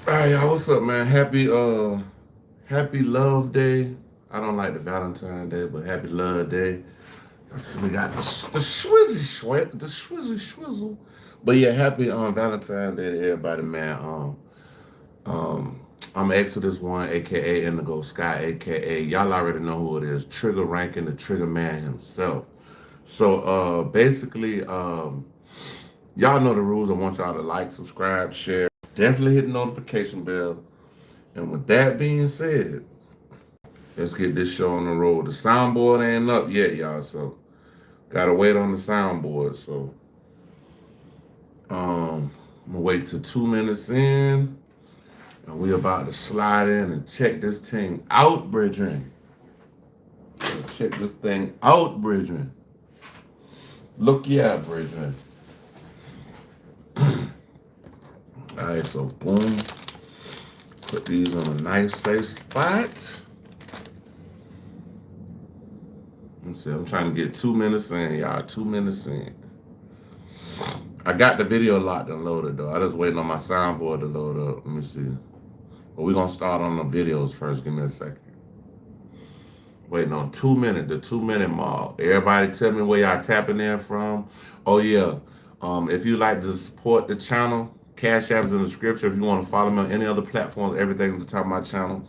Hey y'all, what's up, man? Happy Love Day. I don't like the Valentine Day, but Happy Love Day. So we got the swizzy swizzle. But yeah, happy Valentine Day to everybody, man. Um, I'm Exodus One, aka Indigo Sky, aka y'all already know who it is. Trigger ranking the Trigger Man himself. So basically, y'all know the rules. I want y'all to like, subscribe, share. Definitely hit the notification bell. And with that being said, let's get this show on the road. The soundboard ain't up yet, y'all, so gotta wait on the soundboard. So I'm gonna wait till 2 minutes in, and we about to slide in and check this thing out, brethren. Check this thing out, brethren. Look, yeah, brethren. All right, so boom, put these on a nice safe spot. Let's see, I'm trying to get 2 minutes in, y'all. 2 minutes in. I got the video locked and loaded though. I just waiting on my soundboard to load up. Let me see. But we're gonna start on the videos first. Give me a second. Waiting on 2 minutes, the 2 minute mark. Everybody tell me where y'all tapping in from. Oh yeah. If you like to support the channel, Cash App is in the description. If you want to follow me on any other platforms, everything's at the top of my channel.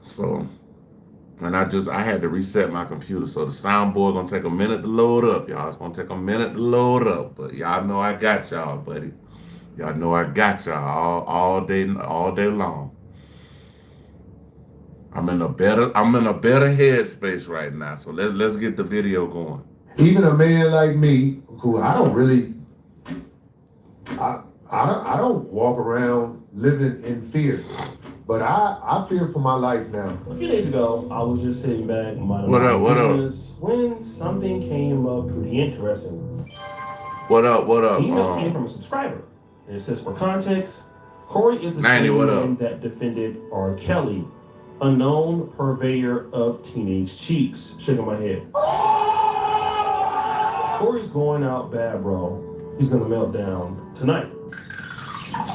So and I had to reset my computer. So the soundboard gonna take a minute to load up, y'all. It's gonna take a minute to load up. But y'all know I got y'all, buddy. Y'all know I got y'all all day long. I'm in a better headspace right now. So let's get the video going. Even a man like me, who I don't really, I don't walk around living in fear, but I fear for my life now. A few days ago, I was just sitting back minding What my up? What up? business when something came up pretty interesting. What up? What The up? email came from a subscriber. And it says, for context, Corey is the 90. same What man up? that defended R. Kelly, a known purveyor of teenage cheeks. Shaking my head. Corey's going out bad, bro. He's gonna melt down tonight.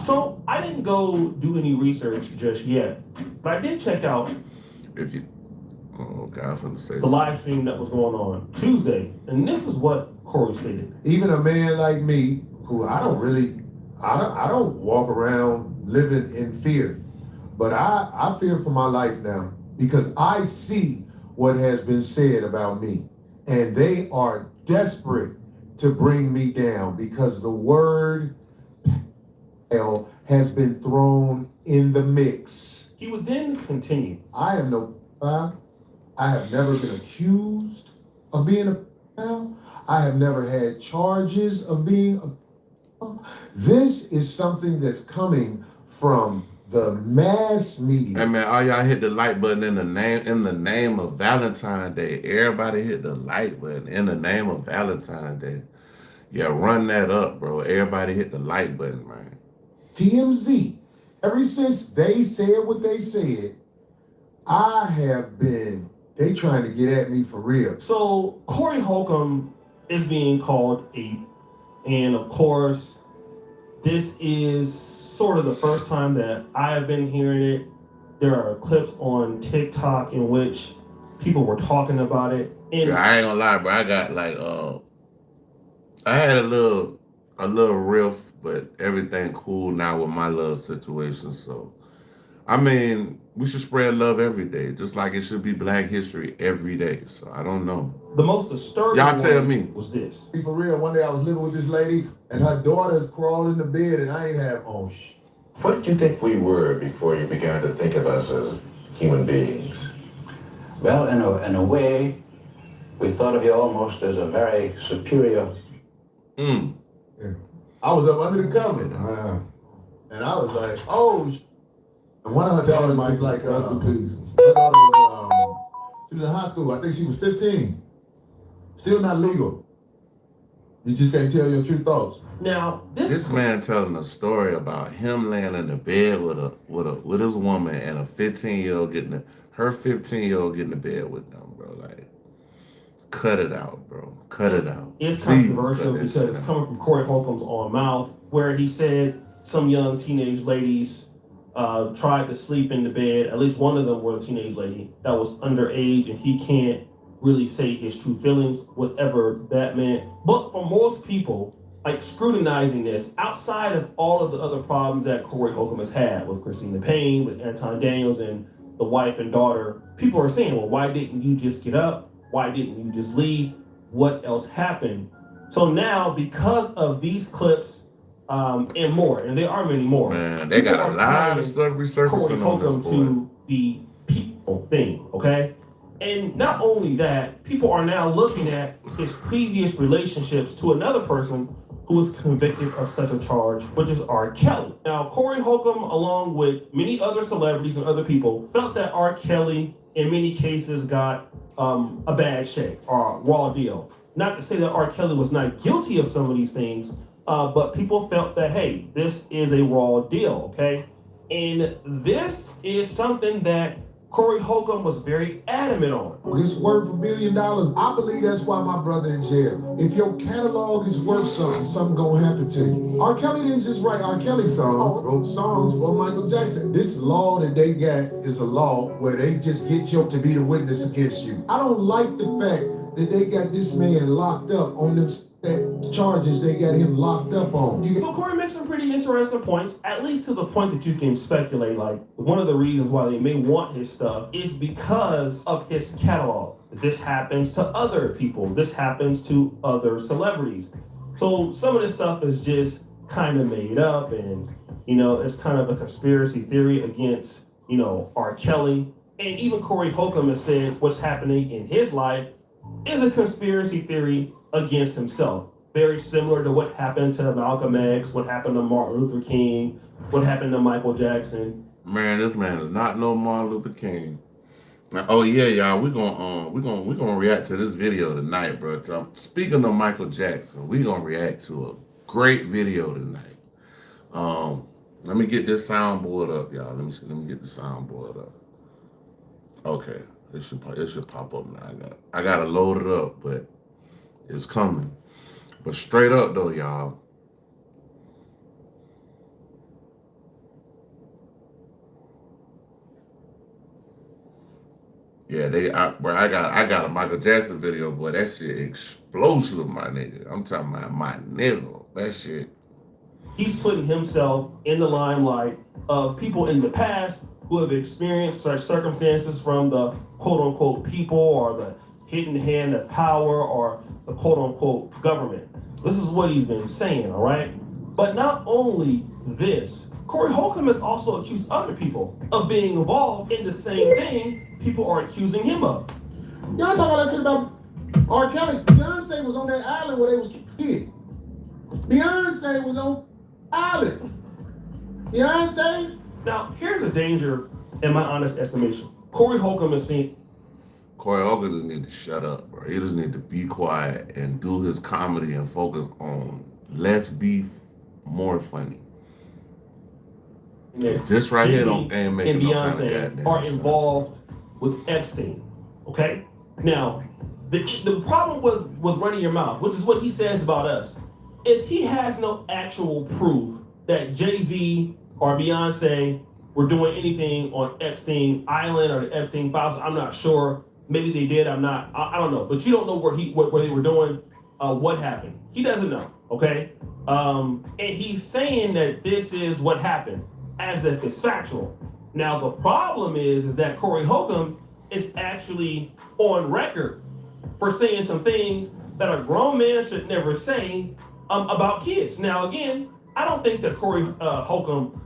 So I didn't go do any research just yet, but I did check out If you, oh God, I'm finna say the live stream that was going on Tuesday, and this is what Corey stated. Even a man like me, who I don't really, I don't walk around living in fear, but I fear for my life now because I see what has been said about me, and they are desperate to bring me down because the word hell has been thrown in the mix. He would then continue. I am no pedophile. I have never been accused of being a pedophile. I have never had charges of being a pedophile. This is something that's coming from the mass media. Hey man, all y'all hit the like button in the name of Valentine's Day. Everybody hit the like button in the name of Valentine's Day. Yeah, run that up, bro. Everybody hit the like button, man. TMZ, ever since they said what they said, they trying to get at me for real. So Corey Holcomb is being called ape, and of course, this is sort of the first time that I have been hearing it. There are clips on TikTok in which people were talking about it. And Yeah, I ain't gonna lie, bro. I got like I had a little riff, but everything cool now with my love situation. So I mean, we should spread love every day, just like it should be Black History every day. So I don't know. the most disturbing Y'all tell one me. was this. Be for real, one day I was living with this lady and her daughters crawled in the bed and I ain't have What did you think we were before you began to think of us as human beings? Well, in a way, we thought of you almost as a very superior. Mm. Yeah. I was up under the covers. And I was like, oh. And one of her daughters was like, please. Her daughter was, she was in high school. I think she was 15. Still not legal. You just can't tell your true thoughts. Now, This man telling a story about him laying in the bed with his woman and a 15-year-old her 15-year-old getting in bed with them, bro. Like, cut it out, bro. Cut it out. It's Please controversial cut that because shit it's out. coming from Corey Holcomb's own mouth, where he said some young teenage ladies tried to sleep in the bed. At least one of them was a teenage lady that was underage, and he can't really say his true feelings, whatever that meant. But for most people, like scrutinizing this, outside of all of the other problems that Corey Holcomb has had with Christina Payne, with Anton Daniels, and the wife and daughter, people are saying, well, why didn't you just get up? Why didn't you just leave? What else happened? So now, because of these clips and more, and there are many more, man, they got a lot of stuff resurfacing Corey Holcomb on this boy. to the people thing, okay? And not only that, people are now looking at his previous relationships to another person who was convicted of such a charge, which is R. Kelly. Now, Corey Holcomb, along with many other celebrities and other people, felt that R. Kelly, in many cases, got a bad shake or a raw deal. Not to say that R. Kelly was not guilty of some of these things, but people felt that, hey, this is a raw deal, okay? And this is something that Corey Holcomb was very adamant on. It's worth $1 billion. I believe that's why my brother in jail. If your catalog is worth something gonna happen to you. R. Kelly didn't just write R. Kelly songs, wrote songs for Michael Jackson. This law that they got is a law where they just get you to be the witness against you. I don't like the fact that they got this man locked up on them charges they got him locked up on. So Corey makes some pretty interesting points, at least to the point that you can speculate, like one of the reasons why they may want his stuff is because of his catalog. This happens to other people. This happens to other celebrities. So some of this stuff is just kind of made up, and, you know, it's kind of a conspiracy theory against, you know, R. Kelly. And even Corey Holcomb has said what's happening in his life is a conspiracy theory against himself. Very similar to what happened to Malcolm X, what happened to Martin Luther King, what happened to Michael Jackson. Man, this man is not no Martin Luther King. Now, oh yeah, y'all, we're gonna react to this video tonight, bro. Speaking of Michael Jackson, we're gonna react to a great video tonight. Let me get this soundboard up, y'all. Let me get the soundboard up. Okay, it should pop up now. I gotta load it up, but it's coming. But straight up though, y'all. Yeah, I got a Michael Jackson video, boy. That shit explosive, my nigga. I'm talking about my nigga. That shit. He's putting himself in the limelight of people in the past who have experienced such circumstances from the quote-unquote people or the hidden hand of power or the quote-unquote government. This is what he's been saying, all right? But not only this, Corey Holcomb has also accused other people of being involved in the same thing people are accusing him of. Y'all talk all that shit about R. Kelly. Beyonce was on that island where they was kidding. Beyonce was on island. Beyonce. Now, here's the danger, in my honest estimation. Corey Holcomb is saying, Corey Holcomb just need to shut up, bro. He just need to be quiet and do his comedy and focus on let's be more funny. Yeah, this right Jay-Z here ain't making and no Beyonce kind of goddamn are sense. involved with Epstein. Okay? Now, the problem with running your mouth, which is what he says about us, is he has no actual proof that Jay-Z or Beyonce were doing anything on Epstein Island or the Epstein files. I'm not sure. Maybe they did. I don't know. But you don't know what they were doing, what happened. He doesn't know. Okay? And he's saying that this is what happened, as if it's factual. Now, the problem is that Corey Holcomb is actually on record for saying some things that a grown man should never say about kids. Now, again, I don't think that Corey Holcomb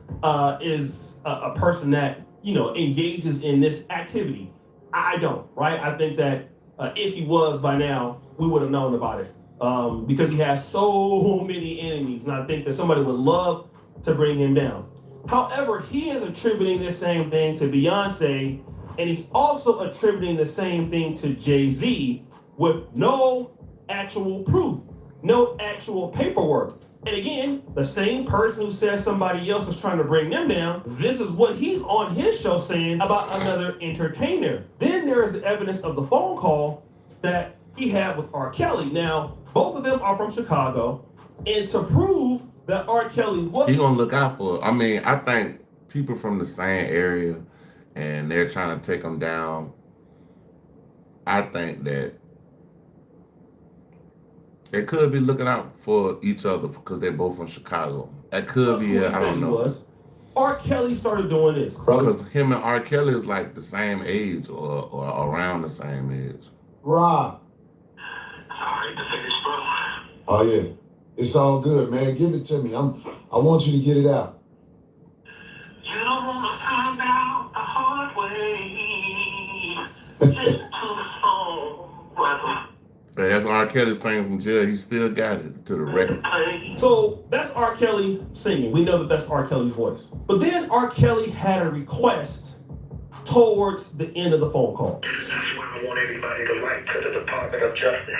is a person that, you know, engages in this activity. I don't, right? I think that if he was by now, we would have known about it because he has so many enemies. And I think that somebody would love to bring him down. However, he is attributing the same thing to Beyonce, and he's also attributing the same thing to Jay-Z with no actual proof, no actual paperwork. And again, the same person who says somebody else is trying to bring them down, this is what he's on his show saying about another entertainer. Then there is the evidence of the phone call that he had with R. Kelly. Now, both of them are from Chicago, and to prove that R. Kelly He gonna look out for. I mean, I think people from the same area, and they're trying to take him down. I think that they could be looking out for each other because they're both from Chicago. That could be it. I don't know. R. Kelly started doing this. Because him and R. Kelly is like the same age or around the same age. Rob. Sorry to finish, bro. Oh yeah. It's all good, man. Give it to me. I want you to get it out. You don't want to find out the hard way. Listen to the song, brother. Hey, that's R. Kelly singing from jail. He still got it to the record. So that's R. Kelly singing. We know that that's R. Kelly's voice. But then R. Kelly had a request towards the end of the phone call. That's why I want everybody to write to the Department of Justice.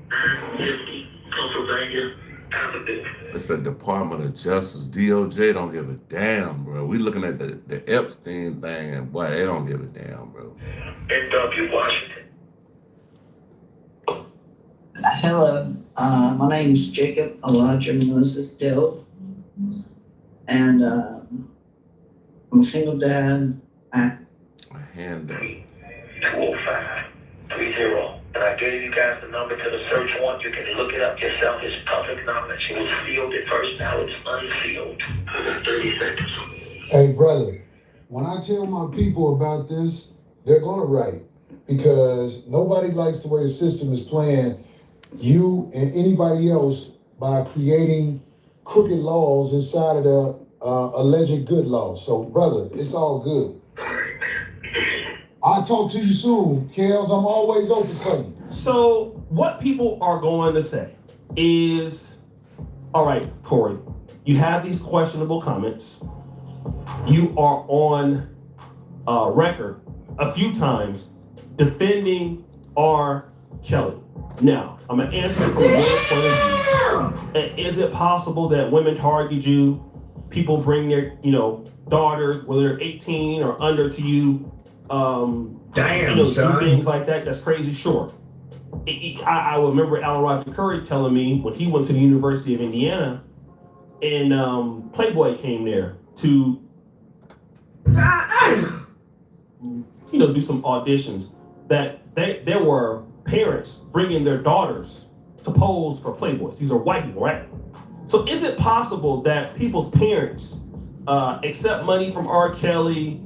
950 Pennsylvania Avenue. It's a Department of Justice. DOJ don't give a damn, bro. We looking at the Epstein thing, and boy, they don't give a damn, bro. NW Washington. Hello, my name is Jacob Elijah Moses Dill, and I'm a single dad. A hand up. 205-30. And I gave you guys the number to the search warrant. You can look it up yourself. It's public knowledge. It was sealed at first. Now it's unsealed. I got 30 seconds. Hey, brother, when I tell my people about this, they're going to write. Because nobody likes the way the system is playing you and anybody else by creating crooked laws inside of the alleged good laws. So, brother, it's all good. I'll talk to you soon, Kels. I'm always open for you. So what people are going to say is, all right, Corey, you have these questionable comments. You are on record a few times defending R. Kelly. Now, I'm going to answer from this point of view. Is it possible that women target you, people bring their, daughters, whether they're 18 or under to you, do things like that? That's crazy. Sure. I remember Alan Roger Curry telling me when he went to the University of Indiana and Playboy came there to do some auditions, that there were parents bringing their daughters to pose for Playboys. These are white people, right? So is it possible that people's parents accept money from R. Kelly,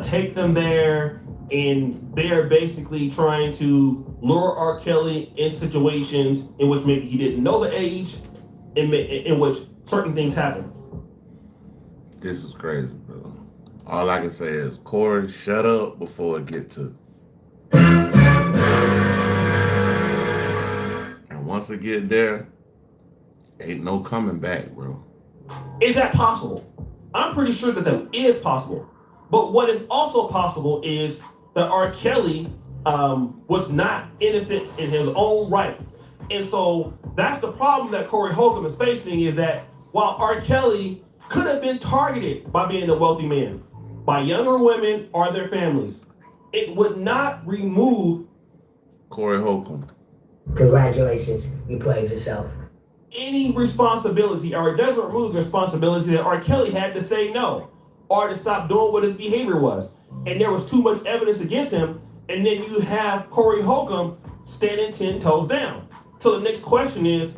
take them there, and they're basically trying to lure R. Kelly in situations in which maybe he didn't know the age, in which certain things happen? This is crazy, bro. All I can say is, Corey, shut up before it get to. And once it get there, ain't no coming back, bro. Is that possible? I'm pretty sure that is possible. But what is also possible is that R. Kelly was not innocent in his own right. And so that's the problem that Corey Holcomb is facing, is that while R. Kelly could have been targeted by being a wealthy man, by younger women or their families, it would not remove Corey Holcomb. Congratulations, you played yourself. Any responsibility, or it doesn't remove the responsibility that R. Kelly had to say no, or to stop doing what his behavior was. And there was too much evidence against him, and then you have Corey Holcomb standing 10 toes down. So the next question is,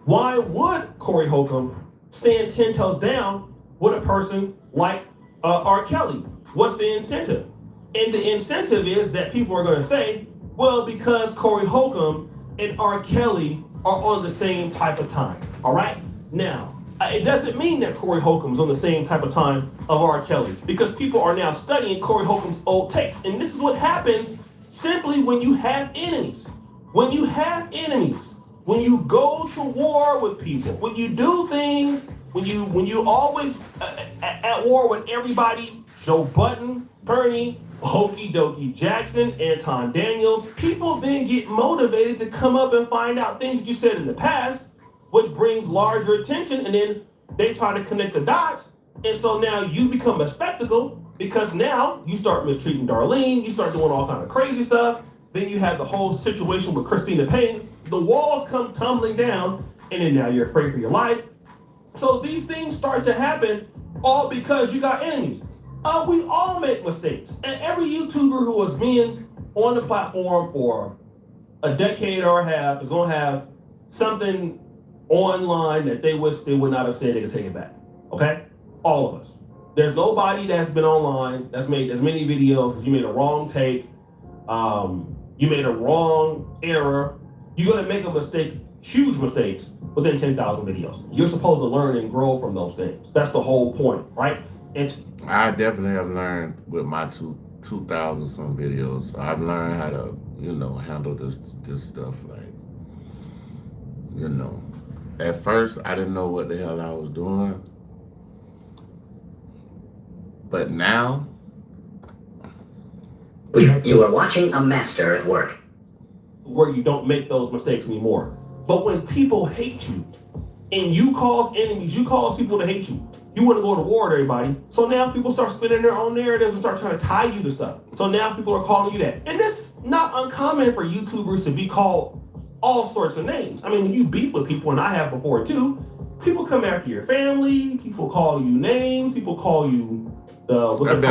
why would Corey Holcomb stand 10 toes down with a person like R. Kelly? What's the incentive? And the incentive is that people are going to say, well, because Corey Holcomb and R. Kelly are on the same type of time. All right? Now, it doesn't mean that Corey Holcomb's on the same type of time of R. Kelly, because people are now studying Corey Holcomb's old tapes. And this is what happens simply when you have enemies. When you have enemies, when you go to war with people, when you do things, when you always at war with everybody, Joe Budden, Bernie, Hokey Dokey Jackson, Anton Daniels, people then get motivated to come up and find out things you said in the past, which brings larger attention, and then they try to connect the dots. And so now you become a spectacle, because now you start mistreating Darlene, you start doing all kind of crazy stuff. Then you have the whole situation with Christina Payne. The walls come tumbling down, and then now you're afraid for your life. So these things start to happen all because you got enemies. We all make mistakes. And every YouTuber who has been on the platform for a decade or a half is going to have something online that they wish they would not have said. They could take it back. Okay? All of us. There's nobody that's been online that's made as many videos as you made a wrong take. You made a wrong error. You're going to make a mistake, huge mistakes, within 10,000 videos. You're supposed to learn and grow from those things. That's the whole point, right? I definitely have learned with my 2,000 some videos. I've learned how to, handle this stuff. Like, at first I didn't know what the hell I was doing. But now, you are watching a master at work. Where you don't make those mistakes anymore. But when people hate you, and you cause enemies, you cause people to hate you, you want to go to war with everybody. So now people start spinning their own narratives and start trying to tie you to stuff. So now people are calling you that. And it's not uncommon for YouTubers to be called all sorts of names. I mean, when you beef with people, and I have before too, people come after your family, people call you names, people call you I've been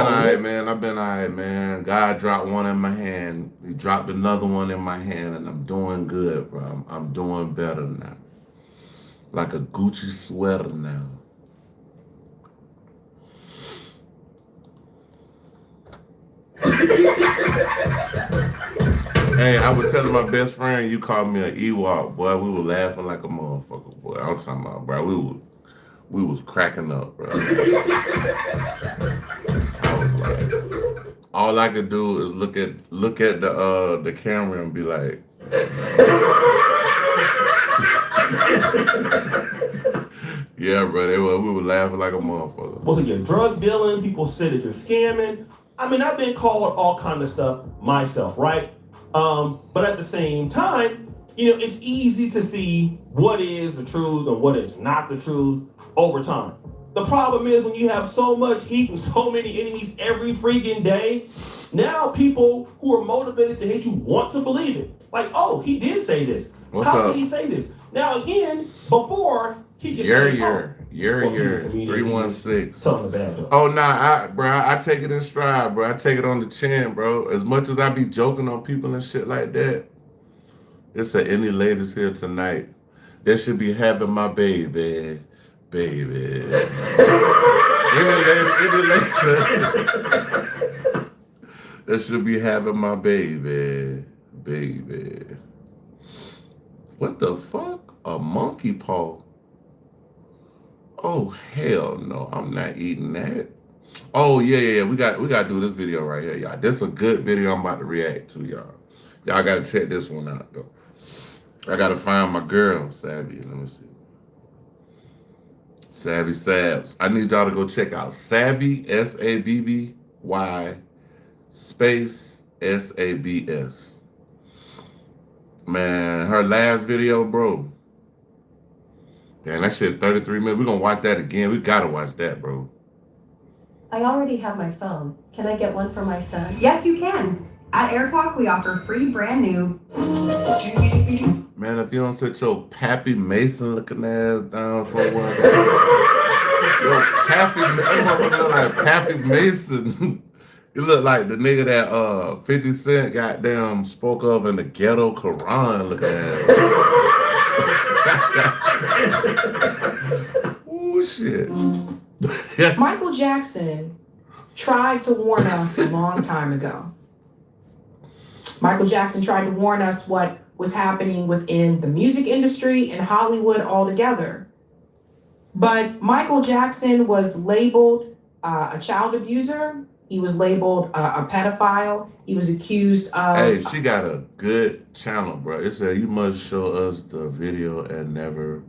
alright, man. God dropped one in my hand. He dropped another one in my hand, and I'm doing good, bro. I'm doing better now. Like a Gucci sweater now. Hey, I was telling my best friend, you called me an Ewok, boy. We were laughing like a motherfucker, boy. I'm talking about, bro. We was cracking up, bro. I was like, all I could do is look at the camera and be like, yeah, bro. We were laughing like a motherfucker. Most of your drug dealing, people say that you're scamming. I mean, I've been called all kind of stuff myself, right? But at the same time, it's easy to see what is the truth and what is not the truth over time. The problem is when you have so much heat and so many enemies every freaking day, now people who are motivated to hate you want to believe it. Like, oh, he did say this. How did he say this? Now again, before he could say, You're 316. Telling the bad joke. Oh nah, I take it in stride, bro. I take it on the chin, bro. As much as I be joking on people and shit like that, it's any ladies here tonight that should be having my baby. Any lady that should be having my baby. What the fuck? A monkey paw? Oh hell no! I'm not eating that. Oh yeah. We got to do this video right here, y'all. This is a good video I'm about to react to, y'all. Y'all gotta check this one out though. I gotta find my girl, Sabby. Let me see. Sabby Sabs. I need y'all to go check out Sabby, Sabby, space SABS. Man, her last video, bro. Damn, that shit 33 minutes. We're gonna watch that again. We gotta watch that, bro. I already have my phone. Can I get one for my son? Yes, you can. At AirTalk, we offer free brand new. Man, if you don't sit your Pappy Mason looking ass down somewhere. Yo, Pappy, that motherfucker look like Pappy Mason. You look like the nigga that 50 Cent goddamn spoke of in the ghetto Quran looking ass. Ooh, shit. Michael Jackson tried to warn us a long time ago. Michael Jackson tried to warn us what was happening within the music industry and Hollywood altogether. But Michael Jackson was labeled a child abuser. He was labeled a pedophile. He was accused of... Hey, she got a good channel, bro. It said, you must show us the video and never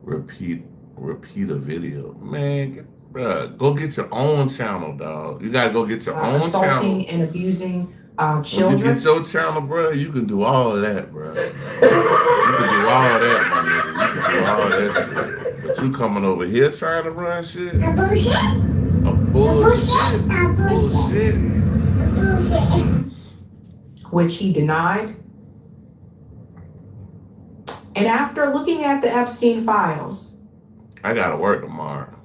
repeat a video. Man, bro, go get your own channel, dog. You gotta go get your own channel. Assaulting and abusing children. When you get your channel, bro, you can do all of that, bro. You can do all that, my nigga. You can do all that shit. But you coming over here trying to run shit? A bullshit. Bullshit. Which he denied. And after looking at the Epstein files, I gotta work tomorrow.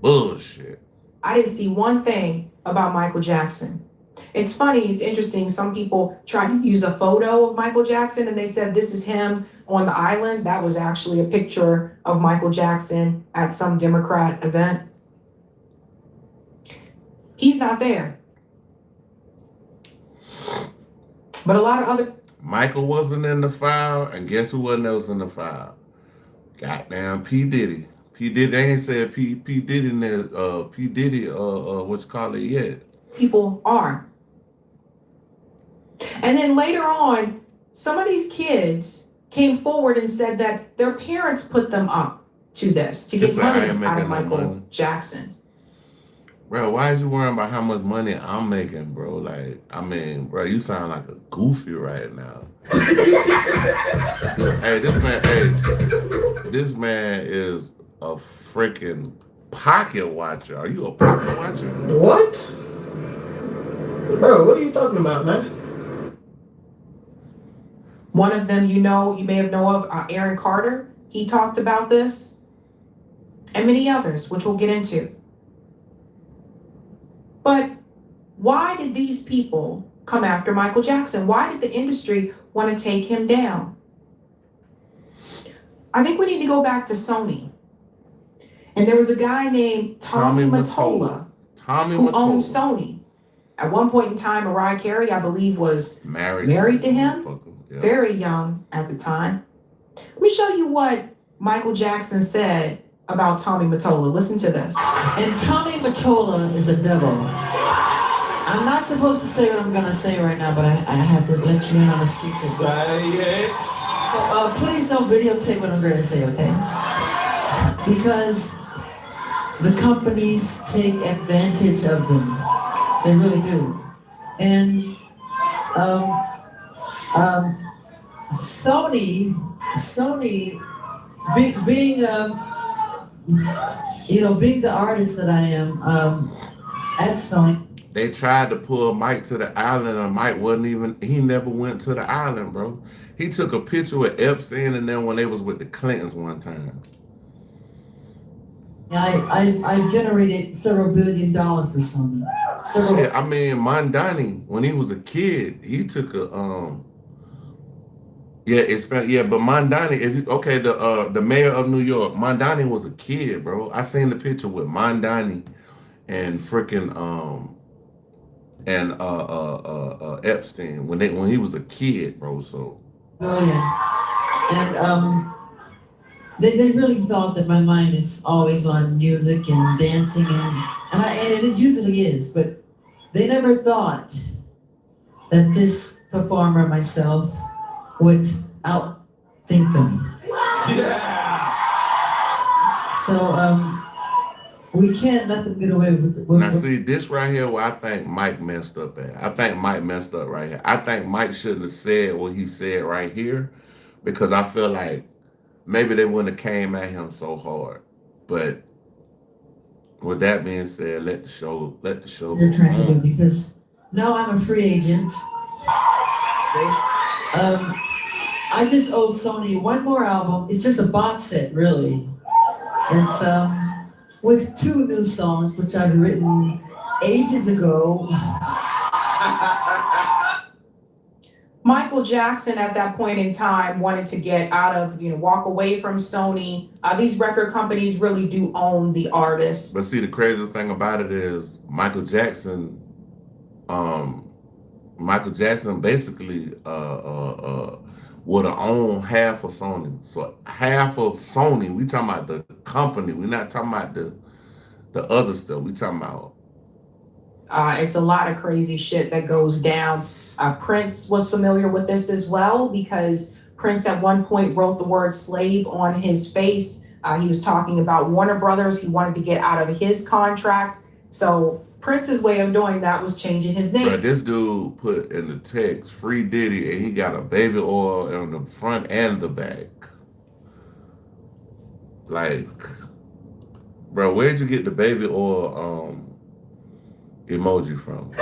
Bullshit. I didn't see one thing about Michael Jackson. It's funny, it's interesting. Some people tried to use a photo of Michael Jackson and they said this is him on the island. That was actually a picture of Michael Jackson at some Democrat event. He's not there. But a lot of other... Michael wasn't in the file, and guess who wasn't else in the file? Goddamn P. Diddy. P. Diddy, they ain't said P. Diddy in there, P. Diddy, what's called it yet. People are. And then later on, some of these kids came forward and said that their parents put them up to this, to get money out of Michael Jackson. Bro, why is you worrying about how much money I'm making, bro? Like, I mean, bro, you sound like a goofy right now. Hey, this man is a freaking pocket watcher. Are you a pocket watcher? What? Bro, what are you talking about, man? One of them, you may have known of, Aaron Carter. He talked about this, and many others, which we'll get into. But why did these people come after Michael Jackson? Why did the industry want to take him down? I think we need to go back to Sony. And there was a guy named Tommy Mottola who owned Sony. At one point in time, Mariah Carey, I believe, was married to him. Yeah. Very young at the time. Let me show you what Michael Jackson said about Tommy Mottola. Listen to this. And Tommy Mottola is a devil. I'm not supposed to say what I'm gonna say right now, but I have to let you in on a secret. Say it. So, please don't videotape what I'm gonna say, okay? Because the companies take advantage of them. They really do. And Sony, being being the artist that I am at Sony. They tried to pull Mike to the island, and Mike he never went to the island, bro. He took a picture with Epstein, and then when they was with the Clintons one time. I generated several $1 billion for Sony. Shit, I mean, Mondani, when he was a kid, he took a but Mondani, the mayor of New York, Mondani was a kid, bro. I seen the picture with Mondani and freaking Epstein when he was a kid, bro. So and they really thought that my mind is always on music and dancing and it usually is, but they never thought that this performer myself would outthink them. Yeah. So we can't let them get away with it. Now see, this right here where I think Mike messed up at. I think Mike messed up right here. I think Mike shouldn't have said what he said right here, because I feel like maybe they wouldn't have came at him so hard. But with that being said, let the show they're trying to do, because now I'm a free agent. I just owe Sony one more album. It's just a box set, really. It's with 2 new songs, which I've written ages ago. Michael Jackson at that point in time wanted to get out of, walk away from Sony. These record companies really do own the artists. But see, the craziest thing about it is Michael Jackson basically would have owned half of Sony. So half of Sony, we talking about the company. We're not talking about the other stuff. We talking about. It's a lot of crazy shit that goes down. Prince was familiar with this as well, because Prince at one point wrote the word slave on his face. He was talking about Warner Brothers. He wanted to get out of his contract. So Prince's way of doing that was changing his name. But this dude put in the text, Free Diddy, and he got a baby oil on the front and the back. Like, bro, where'd you get the baby oil emoji from?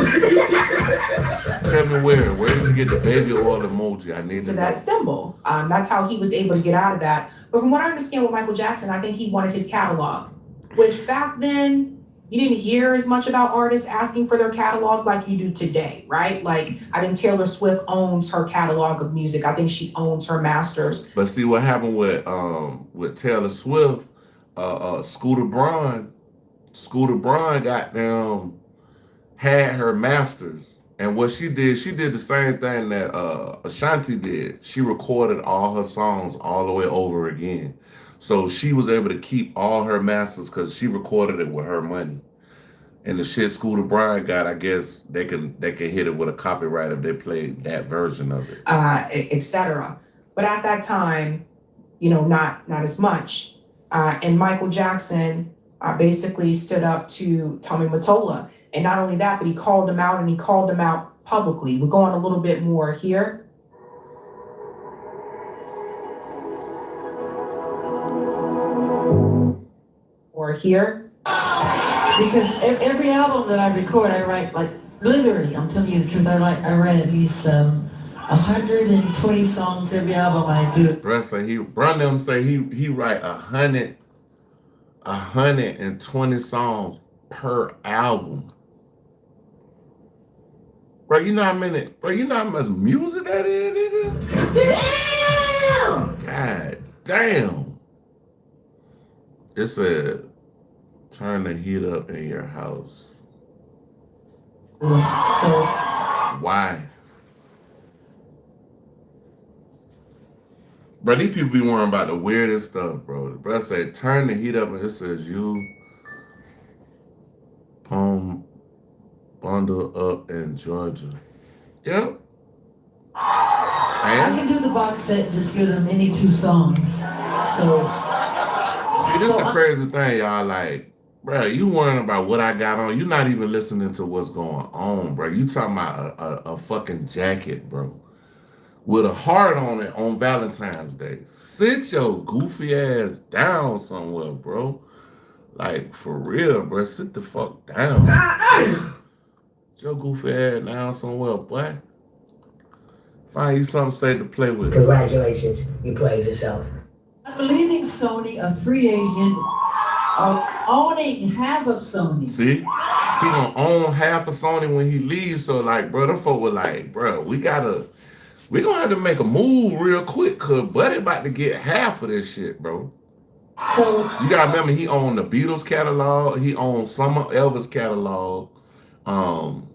Tell me where did you get the baby oil emoji? I need to to that know. symbol. That's how he was able to get out of that. But from what I understand with Michael Jackson, I think he wanted his catalog, which back then, you didn't hear as much about artists asking for their catalog like you do today, right? Like, I think Taylor Swift owns her catalog of music. I think she owns her masters. But see what happened with Taylor Swift, Scooter Braun got them had her masters. And what she did the same thing that Ashanti did. She recorded all her songs all the way over again. So she was able to keep all her masters because she recorded it with her money. And the shit Scooter Braun got, I guess they can hit it with a copyright if they play that version of it. Etc. But at that time, not as much. And Michael Jackson basically stood up to Tommy Mottola. And not only that, but he called him out, and he called him out publicly. We'll go on a little bit more here. Or here. Because every album that I record, I write, like, literally, I'm telling you the truth, I write at least 120 songs every album I do. Brandon say he write 120 songs per album. Bro, you know how much music that is, nigga? Damn! God damn. It said, turn the heat up in your house. So why? Bro, these people be worrying about the weirdest stuff, bro. Bro say, turn the heat up, and it says you bundle up in Georgia. Yep. I can do the box set, just give them any 2 songs. So see, this is the crazy thing, y'all. Like, bro, you worrying about what I got on. You're not even listening to what's going on, bro. You talking about a fucking jacket, bro, with a heart on it on Valentine's Day. Sit your goofy ass down somewhere, bro. Like, for real, bro. Sit the fuck down. Sit your goofy ass down somewhere, boy. Find you something safe to play with. Congratulations, you played yourself. I'm leaving Sony a free agent, owning half of Sony. See? He gonna own half of Sony when he leaves. So, like, bro, them folk were like, bro, we gonna have to make a move real quick, cause Buddy about to get half of this shit, bro. So you gotta remember, he owned the Beatles catalog, he owned some of Elvis catalog. And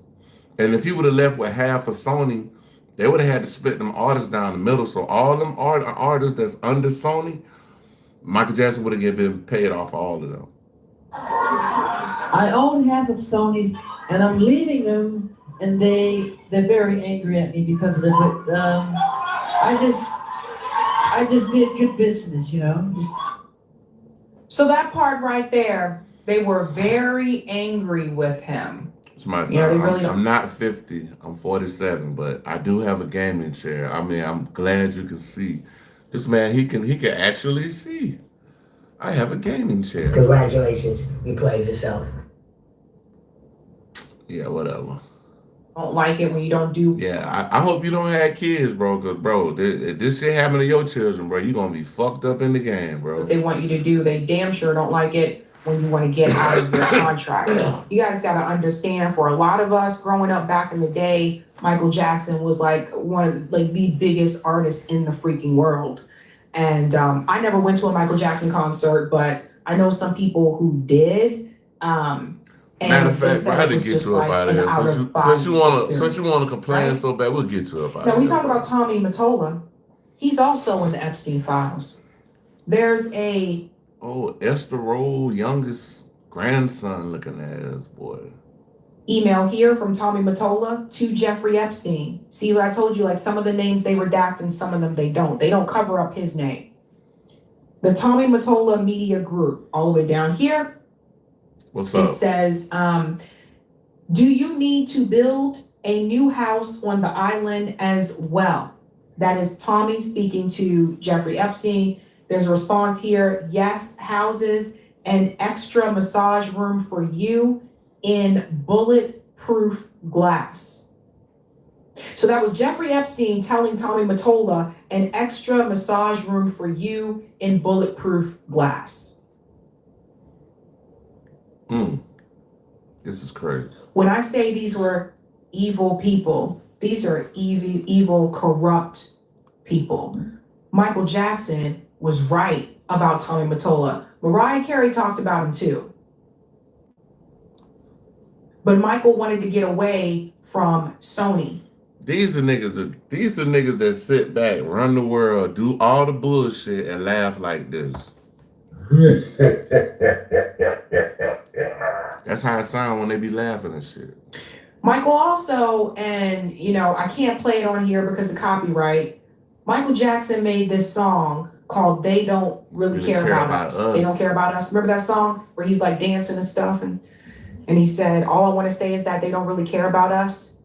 if he would have left with half of Sony, they would have had to split them artists down the middle. So all them artists that's under Sony, Michael Jackson would have been paid off all of them. I own half of Sony's, and I'm leaving them, and they're very angry at me because of it. But I just did good business, So that part right there, they were very angry with him. I'm not 50, I'm 47, but I do have a gaming chair. I mean, I'm glad you can see. This man, he can actually see. I have a gaming chair. Congratulations, you played yourself. Yeah, whatever. Don't like it when you don't do. Yeah, I hope you don't have kids, bro, because, bro, if this shit happen to your children, bro, you're going to be fucked up in the game, bro. What they want you to do, they damn sure don't like it when you want to get out of your contract. You guys got to understand, for a lot of us growing up back in the day, Michael Jackson was like one of the biggest artists in the freaking world. And I never went to a Michael Jackson concert, but I know some people who did. Matter of fact, I had to get you up out of here. Since you want to complain so bad, we'll get you up out of here. Now, we talk about Tommy Mottola. He's also in the Epstein files. There's a... Oh, Esther Roll, youngest grandson looking ass, boy. Email here from Tommy Mottola to Jeffrey Epstein. See what I told you? Like, some of the names they redact and some of them they don't. They don't cover up his name. The Tommy Mottola Media Group, all the way down here. What's up? It says, do you need to build a new house on the island as well? That is Tommy speaking to Jeffrey Epstein. There's a response here. Yes, houses, an extra massage room for you in Bullet bulletproof glass. So that was Jeffrey Epstein telling Tommy Mottola, an extra massage room for you in bulletproof glass. This is crazy. When I say these were evil people, these are evil, corrupt people. Michael Jackson was right about Tommy Mottola. Mariah Carey talked about him too. But Michael wanted to get away from Sony. These are niggas that sit back, run the world, do all the bullshit, and laugh like this. That's how it sounds when they be laughing and shit. Michael also, and I can't play it on here because of copyright. Michael Jackson made this song called "They Don't Really Care About Us." They don't care about us. Remember that song where he's like dancing and stuff, and he said, "All I want to say is that they don't really care about us."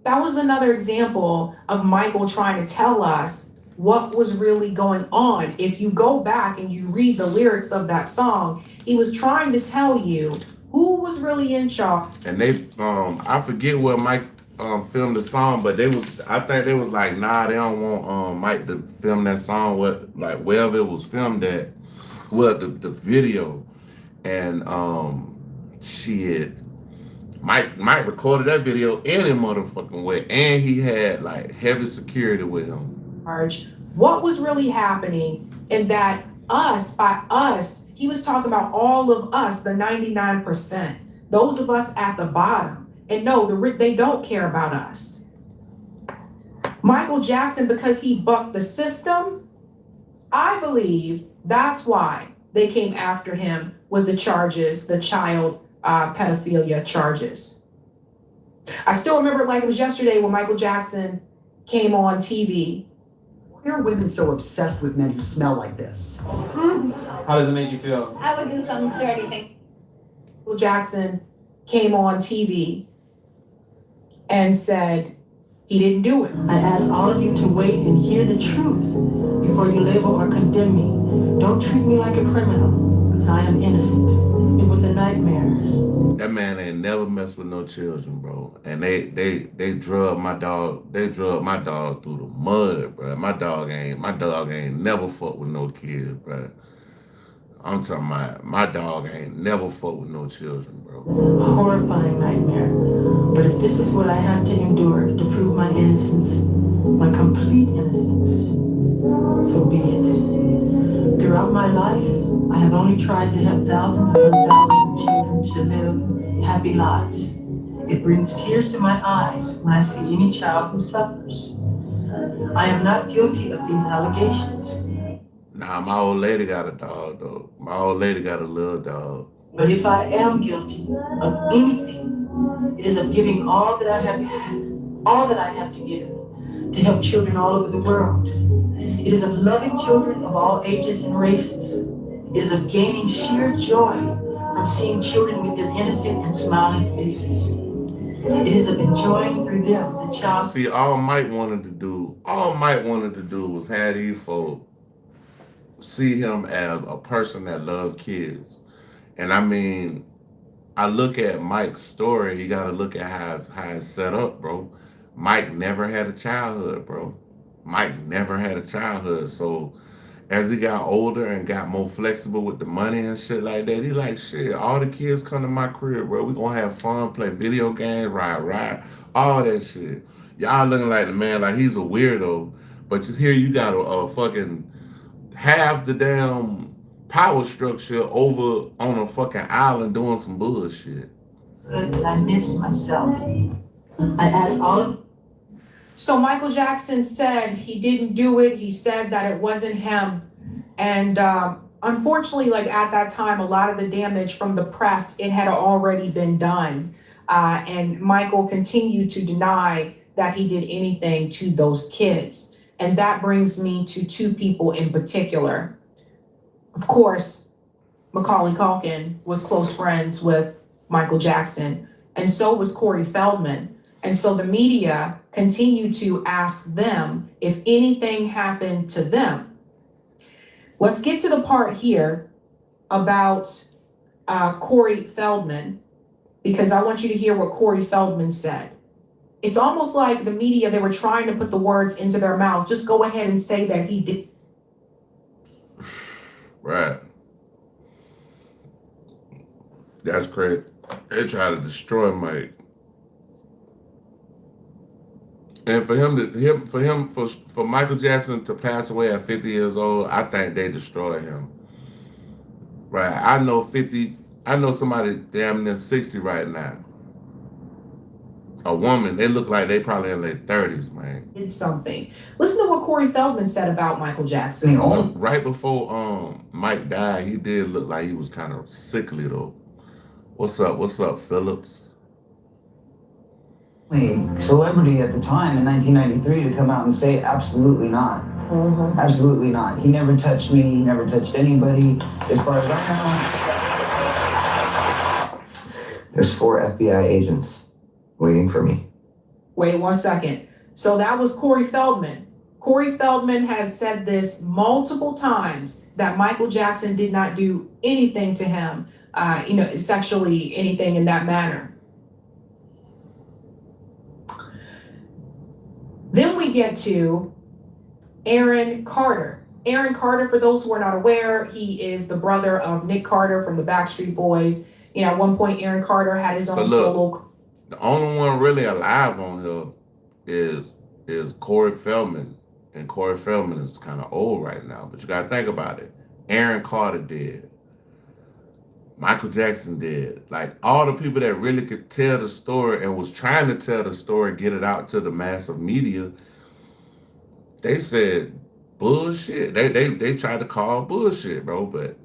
That was another example of Michael trying to tell us what was really going on. If you go back and you read the lyrics of that song, he was trying to tell you who was really in charge. And they, I forget where Mike filmed the song, but I think they was like, nah, they don't want Mike to film that song wherever it was filmed at, the video. And shit, Mike recorded that video any motherfucking way, and he had like heavy security with him. What was really happening, and that by us, he was talking about all of us, the 99%, those of us at the bottom. And no, they don't care about us. Michael Jackson, because he bucked the system, I believe that's why they came after him with the charges, the child pedophilia charges. I still remember it like it was yesterday when Michael Jackson came on TV. Why are women so obsessed with men who smell like this? How does it make you feel? I would do some dirty thing. Michael Jackson came on TV and said he didn't do it. I ask all of you to wait and hear the truth before you label or condemn me. Don't treat me like a criminal, because I am innocent. It was a nightmare. That man ain't never messed with no children, bro. And they drug my dog. They drug my dog through the mud, bro. My dog ain't never fucked with no kids, bro. I'm talking about my dog ain't never fucked with no children, bro. A horrifying nightmare. But if this is what I have to endure to prove my innocence, my complete innocence, so be it. Throughout my life, I have only tried to help thousands upon thousands of children to live happy lives. It brings tears to my eyes when I see any child who suffers. I am not guilty of these allegations. Nah, my old lady got a dog, though. My old lady got a little dog. But if I am guilty of anything, it is of giving all that I have to give to help children all over the world. It is of loving children of all ages and races. It is of gaining sheer joy from seeing children with their innocent and smiling faces. It is of enjoying through them the child. See, all Mike wanted to do was have these folks see him as a person that loved kids. And I mean, I look at Mike's story, you gotta look at how it's set up, bro. Mike never had a childhood, bro. Mike never had a childhood. So as he got older and got more flexible with the money and shit like that, he like, shit, all the kids come to my crib, bro. We gonna have fun, play video games, ride, all that shit. Y'all looking like the man, like he's a weirdo. But here you got a fucking half the damn power structure over on a fucking island doing some bullshit. And I missed myself. I asked all of. So Michael Jackson said he didn't do it. He said that it wasn't him. And unfortunately, like at that time, a lot of the damage from the press, it had already been done. And Michael continued to deny that he did anything to those kids. And that brings me to two people in particular. Of course, Macaulay Culkin was close friends with Michael Jackson, and so was Corey Feldman. And so the media continued to ask them if anything happened to them. Let's get to the part here about Corey Feldman. because I want you to hear what Corey Feldman said. It's almost like the media, they were trying to put the words into their mouths. Just go ahead and say that he did. Right. That's crazy. They try to destroy Mike. And for Michael Jackson to pass away at 50 years old, I think they destroyed him. Right. I know somebody damn near 60 right now. A woman, they look like they probably in their 30s, man. Did something. Listen to what Corey Feldman said about Michael Jackson. Right before Mike died, he did look like he was kind of sickly though. What's up, Phillips? Celebrity at the time in 1993 to come out and say absolutely not. Absolutely not. He never touched me, he never touched anybody. As far as I know, there's 4 FBI agents waiting for me. Wait 1 second. So that was Corey Feldman. Corey Feldman has said this multiple times that Michael Jackson did not do anything to him, sexually, anything in that manner. Then we get to Aaron Carter. Aaron Carter, for those who are not aware, he is the brother of Nick Carter from the Backstreet Boys. At one point, Aaron Carter had his own solo. The only one really alive on here is Corey Feldman. And Corey Feldman is kind of old right now, but you got to think about it. Aaron Carter did. Michael Jackson did. Like, all the people that really could tell the story and was trying to tell the story, get it out to the massive media, they said bullshit. They tried to call bullshit, bro. But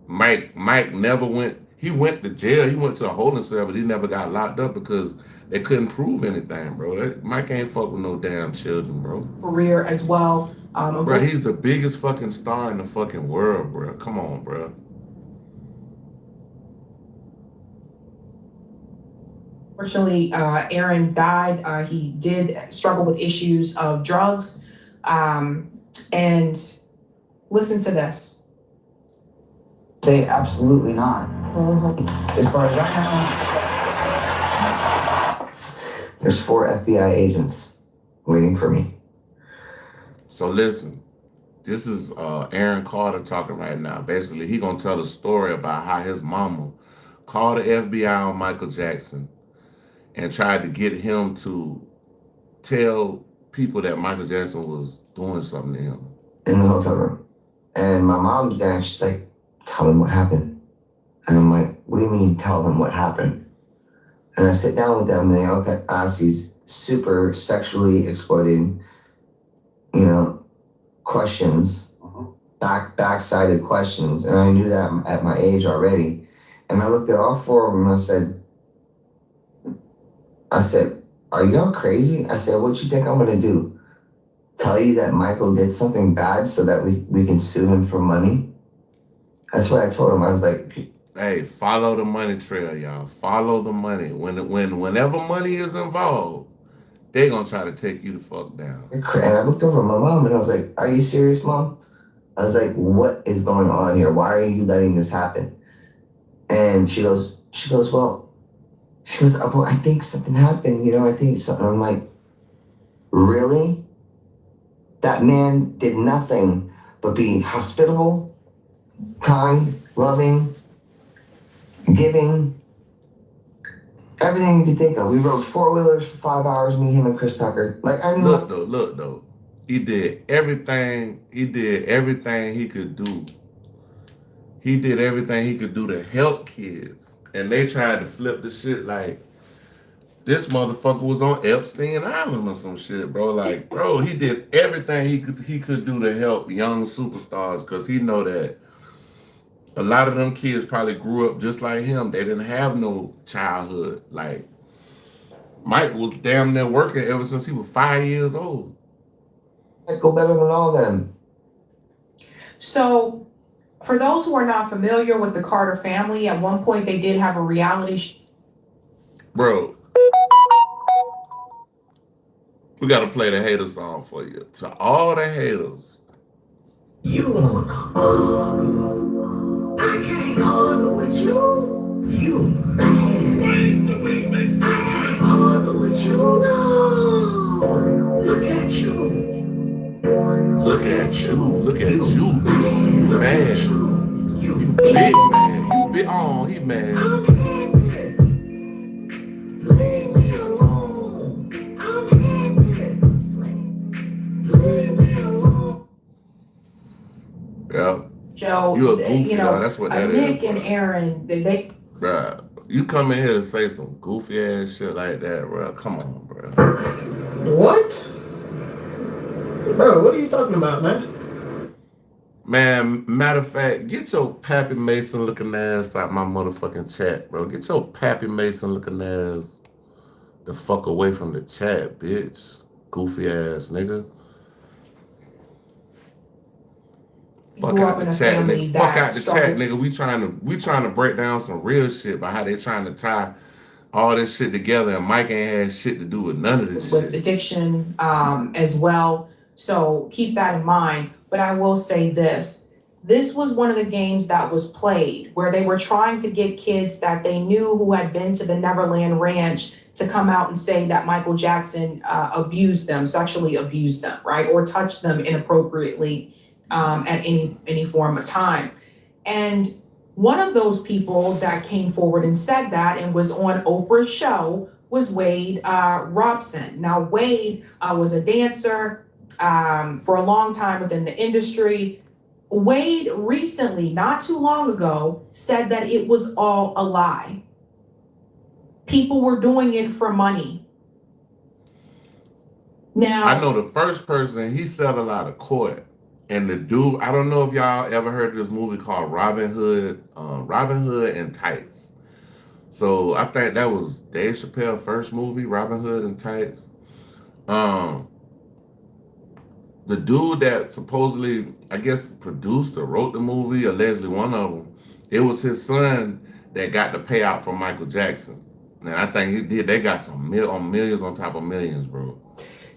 Mike never went. He went to jail. He went to a holding cell, but he never got locked up because they couldn't prove anything, bro. Mike ain't fuck with no damn children, bro. Career as well. Bro, he's the biggest fucking star in the fucking world, bro. Come on, bro. Unfortunately, Aaron died. He did struggle with issues of drugs. And listen to this. say absolutely not. As far as I know, there's 4 FBI agents waiting for me. So listen, this is Aaron Carter talking right now. Basically, he gonna tell a story about how his mama called the FBI on Michael Jackson and tried to get him to tell people that Michael Jackson was doing something to him. In the hotel room. And my mom's there and she's like, tell them what happened. And I'm like, what do you mean tell them what happened? And I sit down with them and they all ask these super sexually exploiting, questions, back-sided questions. And I knew that at my age already. And I looked at all 4 of them and I said, are y'all crazy? I said, what you think I'm gonna do? Tell you that Michael did something bad so that we can sue him for money? That's what I told him. I was like, hey, follow the money trail, y'all. Follow the money. Whenever money is involved, they gonna try to take you the fuck down. And I looked over at my mom and I was like, are you serious, Mom? I was like, what is going on here? Why are you letting this happen? And she goes, well, I think something happened, I think something. I'm like, really? That man did nothing but be hospitable, kind, loving, giving, everything you could think of. We rode 4-wheelers for 5 hours, me, him, and Chris Tucker. Like, I mean, look though. He did everything he could do. He did everything he could do to help kids. And they tried to flip the shit like this motherfucker was on Epstein Island or some shit, bro. Like, bro, he did everything he could do to help young superstars because he know that a lot of them kids probably grew up just like him. They didn't have no childhood. Like, Mike was damn near working ever since he was 5 years old. Michael better than all of them. So, for those who are not familiar with the Carter family, at one point they did have a reality Bro, we gotta play the hater song for you. To all the haters. You wanna argue? I can't argue with you. You mad. on, he mad. Leave me alone. I'm helpless. Leave me alone. Yep. Joe, You a goofy, you know, dog. That's what that Nick is. and Aaron, they Bruh, you come in here to say some goofy ass shit like that, bro. Come on, bro. What? Bro, what are you talking about, man? Man, matter of fact, get your Pappy Mason looking ass out my motherfucking chat, bro. Get your Pappy Mason looking ass the fuck away from the chat, bitch. Goofy ass nigga. Fuck grew out up in the a chat, family nigga. Fuck that out the chat, nigga. We trying to break down some real shit about how they trying to tie all this shit together, and Mike ain't had shit to do with none of this with shit. addiction as well. So keep that in mind. But I will say this. This was one of the games that was played where they were trying to get kids that they knew who had been to the Neverland Ranch to come out and say that Michael Jackson abused them, sexually abused them, right? Or touched them inappropriately at any form of time. And one of those people that came forward and said that and was on Oprah's show was Wade Robson. Now, Wade was a dancer for a long time within the industry. Wade recently, not too long ago, said that it was all a lie. People were doing it for money. Now, I know the first person, he settled out of court. And the dude, I don't know if y'all ever heard of this movie called Robin Hood and Tights. So I think that was Dave Chappelle's first movie, Robin Hood and Tights. The dude that supposedly, I guess, produced or wrote the movie, allegedly one of them, it was his son that got the payout from Michael Jackson. And I think they got some millions on top of millions, bro.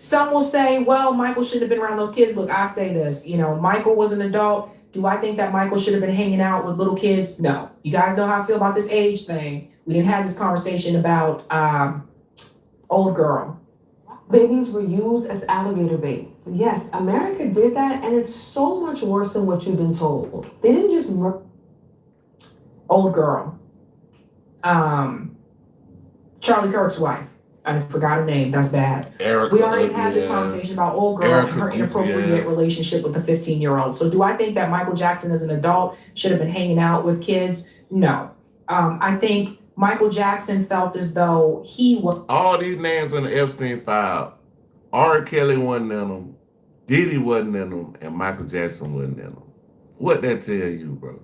some will say, well, Michael shouldn't have been around those kids. Look, I say this, Michael was an adult. Do I think that Michael should have been hanging out with little kids? No. You guys know how I feel about this age thing. We didn't have this conversation about old girl. Babies were used as alligator bait. Yes, America did that, and it's so much worse than what you've been told. They didn't just old girl. Charlie Kirk's wife. I forgot her name. That's bad. Erica, we already had this conversation about old girl and her inappropriate relationship with the 15-year-old. So do I think that Michael Jackson as an adult should have been hanging out with kids? No. I think Michael Jackson felt as though he was... All these names in the Epstein file, R. Kelly wasn't in them, Diddy wasn't in them, and Michael Jackson wasn't in them. What that tell you, bro?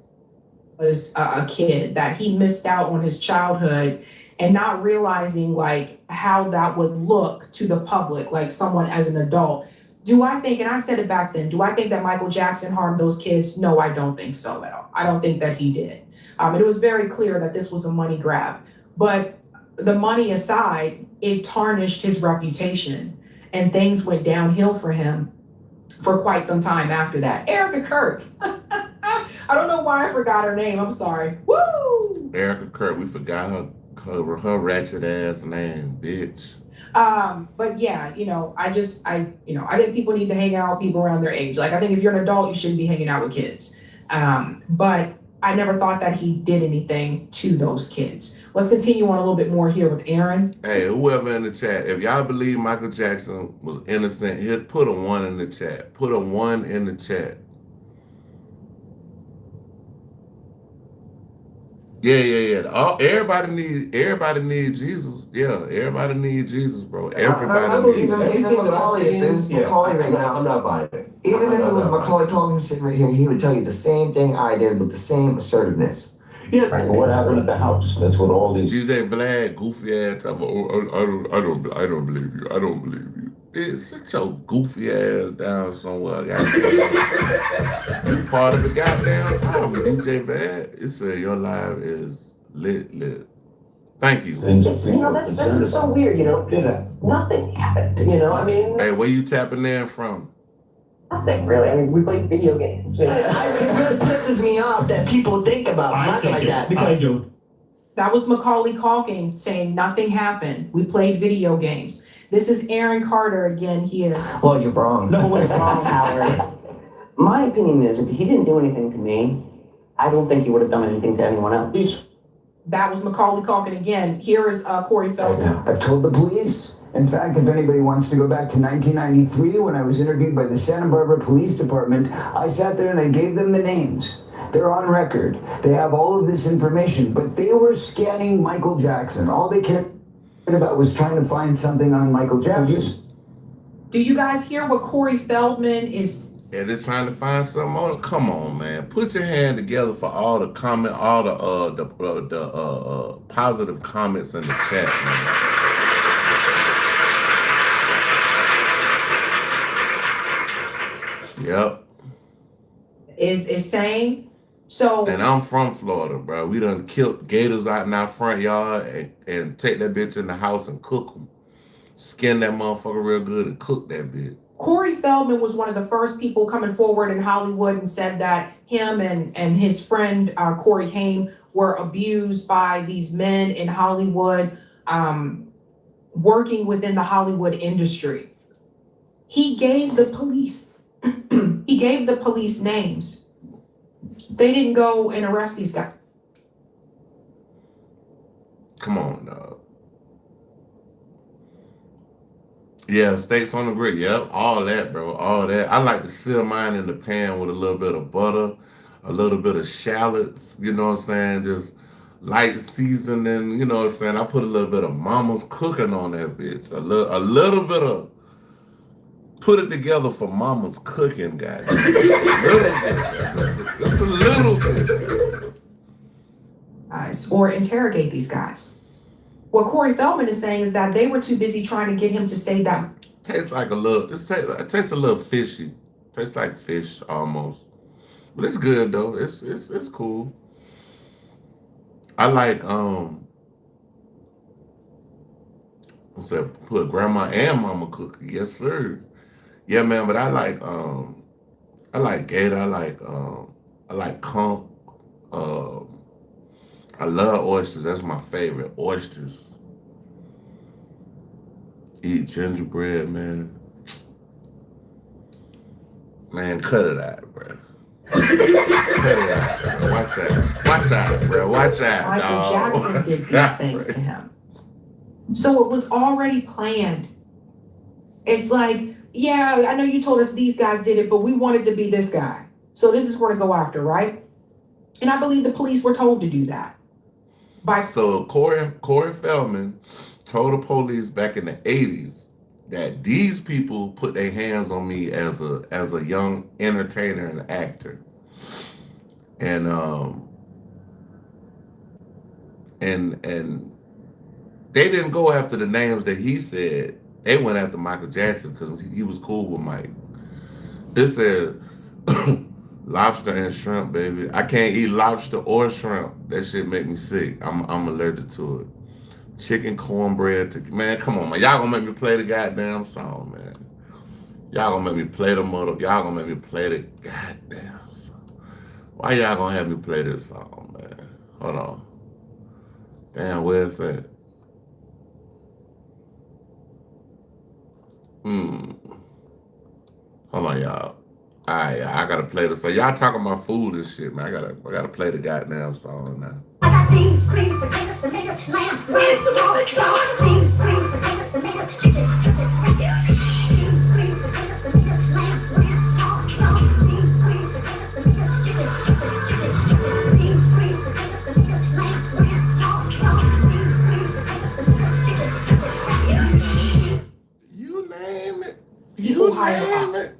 Was a kid, that he missed out on his childhood and not realizing like how that would look to the public, like someone as an adult. Do I think, and I said it back then, do I think that Michael Jackson harmed those kids? No, I don't think so at all. I don't think that he did. It was very clear that this was a money grab. But the money aside, it tarnished his reputation and things went downhill for him for quite some time after that. Erica Kirk. I don't know why I forgot her name. I'm sorry. Woo! Erica Kirk, we forgot her ratchet ass name, bitch. But yeah, I think people need to hang out with people around their age. Like, I think if you're an adult, you shouldn't be hanging out with kids. But I never thought that he did anything to those kids. Let's continue on a little bit more here with Aaron. Hey, whoever in the chat, if y'all believe Michael Jackson was innocent, hit put a 1 in the chat. Put a 1 in the chat. Yeah. Everybody needs Jesus. Yeah, everybody needs Jesus, bro. Everybody needs Jesus. Macaulay, if it was Macaulay right now, I'm not buying it. Even if it was Macaulay Culkin sitting right here, he would tell you the same thing I did with the same assertiveness. Yeah. Right, what happened at the house? That's what all these. DJ Vlad, goofy ass, talking about, I don't believe you. I don't believe you. Bitch, sit your goofy ass down somewhere. You part of the goddamn problem, DJ Vlad. It said your life is lit. Thank you. That's what's so weird, nothing happened, Hey, where you tapping in from? Nothing really. We play video games. It really pisses me off that people think about nothing like that. That was Macaulay Culkin saying nothing happened. We played video games. This is Aaron Carter again here. Well, you're wrong. No one's wrong, Howard. My opinion is, if he didn't do anything to me, I don't think he would have done anything to anyone else. That was Macaulay Culkin again. Here is Corey Feldman. I've told the police. In fact, if anybody wants to go back to 1993 when I was interviewed by the Santa Barbara Police Department, I sat there and I gave them the names. They're on record. They have all of this information, but they were scanning Michael Jackson. All they cared about was trying to find something on Michael Jackson. Do you guys hear what Corey Feldman is? Yeah, they're trying to find something on it. Come on, man. Put your hand together for all the comment, all the positive comments in the chat, man. Yep. Is saying so. And I'm from Florida, bro. We done killed gators out in our front yard and take that bitch in the house and cook them. Skin that motherfucker real good and cook that bitch. Corey Feldman was one of the first people coming forward in Hollywood and said that him and his friend Corey Haim were abused by these men in Hollywood, working within the Hollywood industry. He gave the police names. They didn't go and arrest these guys. Come on, dog. Yeah, steaks on the grill. Yep, all that, bro. All that. I like to sear mine in the pan with a little bit of butter, a little bit of shallots, you know what I'm saying? Just light seasoning, you know what I'm saying? I put a little bit of mama's cooking on that bitch. A little bit of put it together for mama's cooking, guys. Just a little bit. Guys, or interrogate these guys. What Corey Feldman is saying is that they were too busy trying to get him to say that. Tastes like a little, it tastes a little fishy. Tastes like fish almost. But it's good though. It's cool. I like put grandma and mama cookie. Yes, sir. Yeah, man, but I like gator, I like conch. I love oysters. That's my favorite. Oysters. Eat gingerbread, man. Man, cut it out, bro. Cut it out, bro. Watch out. Watch out, bro. Watch out, Michael dog. Jackson did these things to him. So it was already planned. It's like, yeah, I know you told us these guys did it, but we wanted to be this guy. So this is where to go after, right? And I believe the police were told to do that. So Corey Feldman told the police back in the 80s that these people put their hands on me as a young entertainer and actor. And they didn't go after the names that he said. They went after Michael Jackson because he was cool with Mike. It said lobster and shrimp, baby. I can't eat lobster or shrimp. That shit make me sick. I'm allergic to it. Chicken cornbread. Man, come on, man. Y'all gonna make me play the goddamn song, man. Y'all gonna make me play the goddamn song. Why y'all gonna have me play this song, man? Hold on. Damn, where's that? Hold on, y'all. All right, I gotta play this. So y'all talking about food and shit, man. I gotta play the goddamn song now. I got beans, greens, potatoes, tomatoes, lamb, rams, beans, greens, potatoes, tomatoes, chicken, beans, greens, potatoes, tomatoes, lamb, rams, beans, greens, potatoes, tomatoes, chicken, beans, greens, potatoes, tomatoes, lamb, rams, beans, greens, potatoes, tomatoes, chicken. You name it. You name it.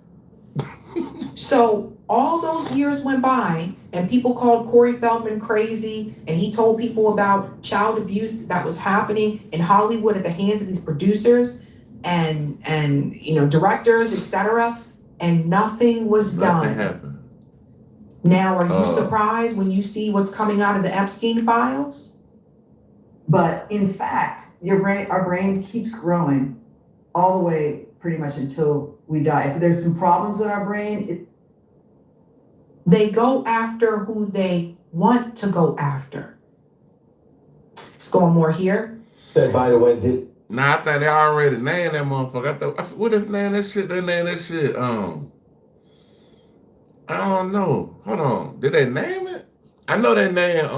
So all those years went by and people called Corey Feldman crazy, and he told people about child abuse that was happening in Hollywood at the hands of these producers and directors, etc. And nothing was done. Nothing happened. Now, are you surprised when you see what's coming out of the Epstein files? But in fact, our brain keeps growing all the way pretty much until we die. If there's some problems in our brain, they go after who they want to go after. Let's go on more here. Said, by the way, Nah, I think they already named that motherfucker. What if they named that shit? They named that shit. I don't know. Hold on. Did they name it? I know they named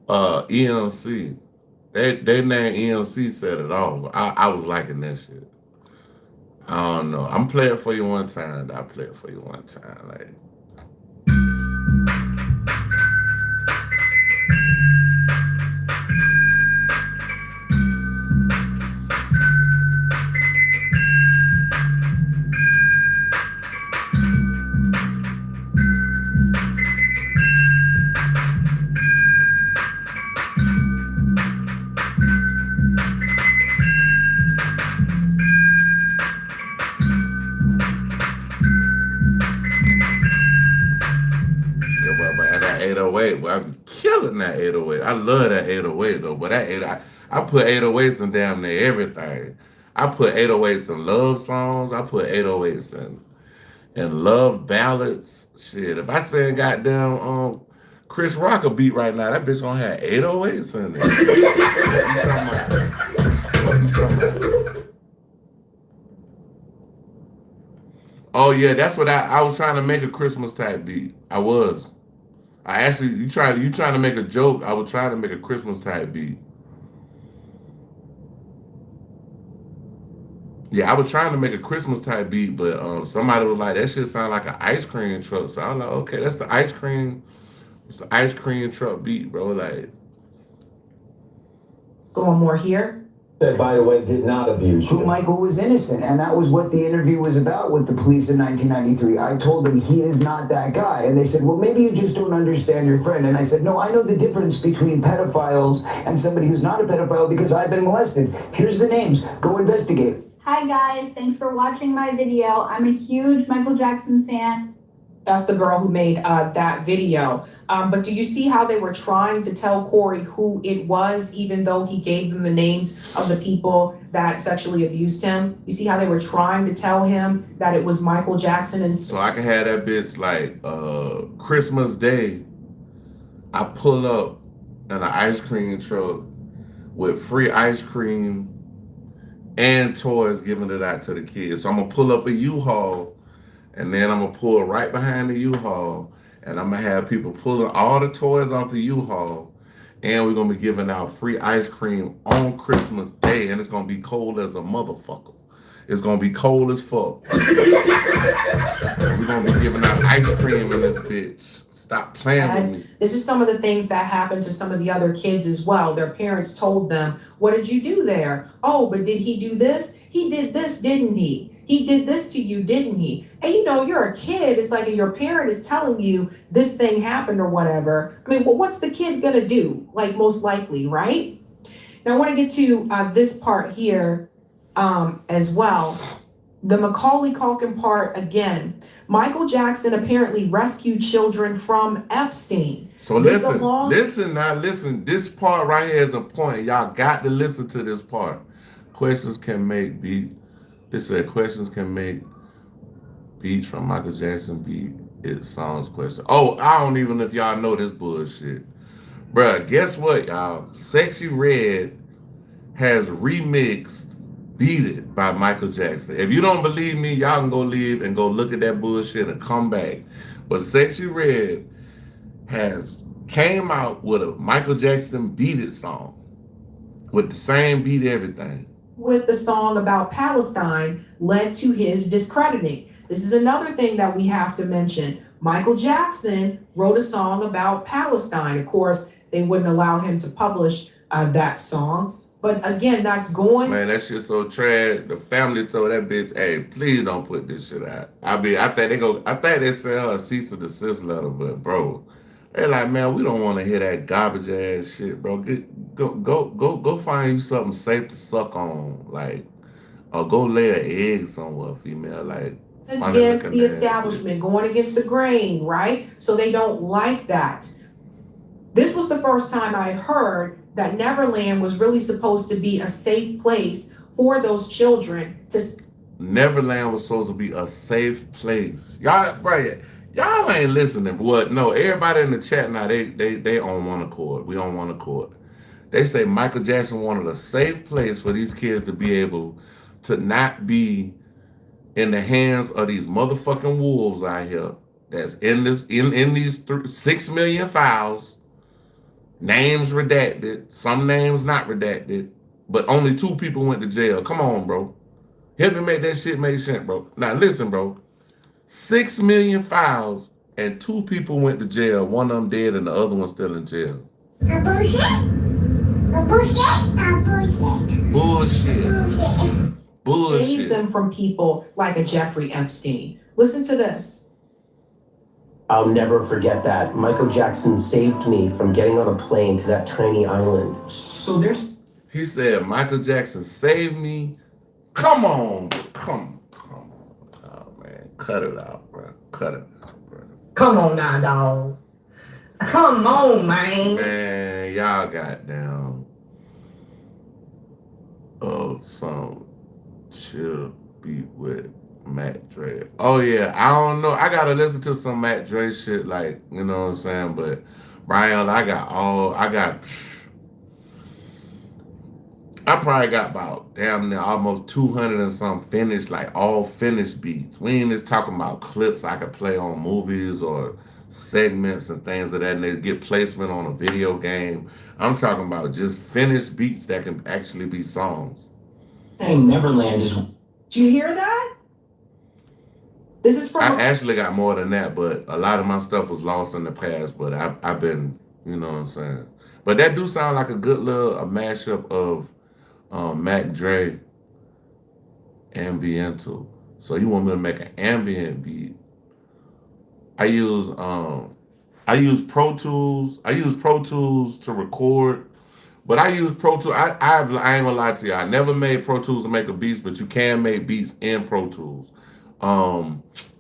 EMC. They name EMC said it all. I was liking that shit. I don't know. I'm playing it for you one time. I play it for you one time. Like, and that 808, boy, I be killing that 808. I love that 808 though, but that 8, I put 808s in damn near everything. I put 808s in love songs. I put 808s in love ballads. Shit, if I sing goddamn Chris Rock a beat right now, that bitch gonna have 808s in it. What you talking about? What you talking about? Oh yeah, that's what I was trying to make a Christmas type beat. I was. I actually you trying to make a joke. I was trying to make a Christmas type beat. Yeah, I was trying to make a Christmas type beat, but somebody was like, that shit sound like an ice cream truck. So I was like, okay, that's the ice cream. It's an ice cream truck beat, bro. Like, Going more here. That, by the way, did not abuse you. Michael was innocent, and that was what the interview was about with the police in 1993. I told them he is not that guy, and they said, well, maybe you just don't understand your friend. And I said, no, I know the difference between pedophiles and somebody who's not a pedophile because I've been molested. Here's the names. Go investigate. Hi guys, thanks for watching my video. I'm a huge Michael Jackson fan. That's the girl who made that video. But do you see how they were trying to tell Corey who it was, even though he gave them the names of the people that sexually abused him? You see how they were trying to tell him that it was Michael Jackson? And so I can have that bitch like Christmas Day. I pull up in an ice cream truck with free ice cream and toys giving it out to the kids. So I'm gonna pull up a U-Haul, and then I'm gonna pull right behind the U-Haul, and I'm gonna have people pulling all the toys off the U-Haul, and we're gonna be giving out free ice cream on Christmas Day, and it's gonna be cold as a motherfucker. It's gonna be cold as fuck. We're gonna be giving out ice cream in this bitch. Stop playing with me. this is some of the things that happened to some of the other kids as well. Their parents told them, what did you do there? Oh, but did he do this? He did this, didn't he? He did this to you, didn't he? And you know, you're a kid. It's like your parent is telling you this thing happened or whatever. I mean, well, what's the kid gonna do? Like, most likely, right? Now, I want to get to this part here as well. The Macaulay Culkin part again. Michael Jackson apparently rescued children from Epstein. So listen. This part right here is a point. Y'all got to listen to this part. Questions can make beat. This said questions can make beats from Michael Jackson beat it songs question. Oh, I don't even know if y'all know this bullshit. Bruh, guess what, y'all? Sexy Red has remixed Beat It by Michael Jackson. If you don't believe me, y'all can go leave and go look at that bullshit and come back. But Sexy Red has came out with a Michael Jackson Beat It song with the same beat, everything. With the song about Palestine led to his discrediting. This is another thing that we have to mention. Michael Jackson wrote a song about Palestine. Of course, they wouldn't allow him to publish that song. But again, that's going. Man, that shit so trash. The family told that bitch, "Hey, please don't put this shit out." I think they sent her a cease and desist letter, but bro, they like, man, we don't want to hear that garbage ass shit, bro. Go find you something safe to suck on, like, or go lay an egg somewhere, female, like. Against the establishment, going against the grain, right? So they don't like that. This was the first time I heard that Neverland was really supposed to be a safe place for those children to. Neverland was supposed to be a safe place. Y'all, right? Y'all ain't listening. What? No, everybody in the chat now, they on one accord. We on one accord. They say Michael Jackson wanted a safe place for these kids to be able to not be in the hands of these motherfucking wolves out here that's in these 6 million files Names redacted, some names not redacted, but only 2 people went to jail. Come on, bro. Help me make that shit make sense, bro. Now listen, bro. 6 million files and 2 people went to jail. One of them dead and the other one still in jail. Bullshit. Save them from people like a Jeffrey Epstein. Listen to this. I'll never forget that. Michael Jackson saved me from getting on a plane to that tiny island. So he said, Michael Jackson saved me. Come on. Oh, man. Cut it out, bro. Cut it out, bro. Come on now, dog. Come on, man. Man, y'all got down. Some chill beat with Matt Dre. Oh yeah, I don't know. I gotta listen to some Matt Dre shit, like, you know what I'm saying? But Brian, I probably got about damn near almost 200 and some finished, like all finished beats. We ain't just talking about clips I could play on movies or segments and things of that, and they get placement on a video game. I'm talking about just finished beats that can actually be songs. Neverland is. Did you hear that? This is from. I actually got more than that, but a lot of my stuff was lost in the past. But I've been, you know what I'm saying. But that do sound like a good little mashup of Mac Dre ambiental. So you want me to make an ambient beat? I use Pro Tools. I use Pro Tools to record, but I use Pro Tools. I ain't gonna lie to you. I never made Pro Tools to make a beats, but you can make beats in Pro Tools.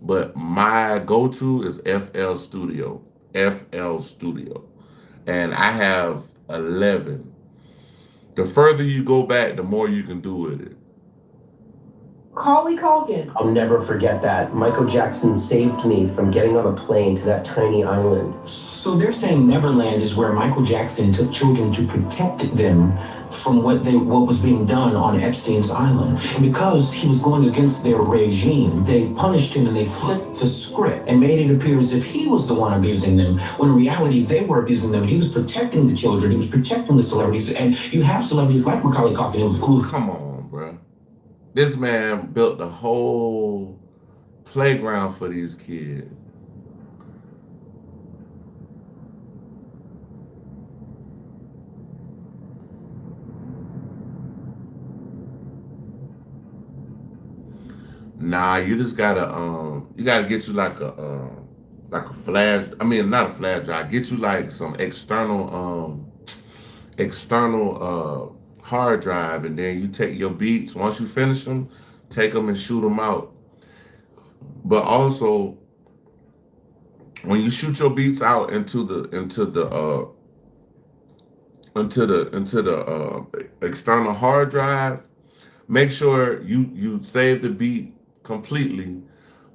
But my go-to is FL Studio, and I have 11. The further you go back, the more you can do with it. Macaulay Culkin. I'll never forget that. Michael Jackson saved me from getting on a plane to that tiny island. So they're saying Neverland is where Michael Jackson took children to protect them from what was being done on Epstein's island. And because he was going against their regime, they punished him and they flipped the script and made it appear as if he was the one abusing them, when in reality they were abusing them. He was protecting the children, he was protecting the celebrities, and you have celebrities like Macaulay Culkin who. Come on, bro. This man built the whole playground for these kids. Nah, you just gotta get you like a flash. I mean, not a flash drive. Get you like some external hard drive, and then you take your beats. Once you finish them, take them and shoot them out. But also, when you shoot your beats out into the external hard drive, make sure you save the beat completely,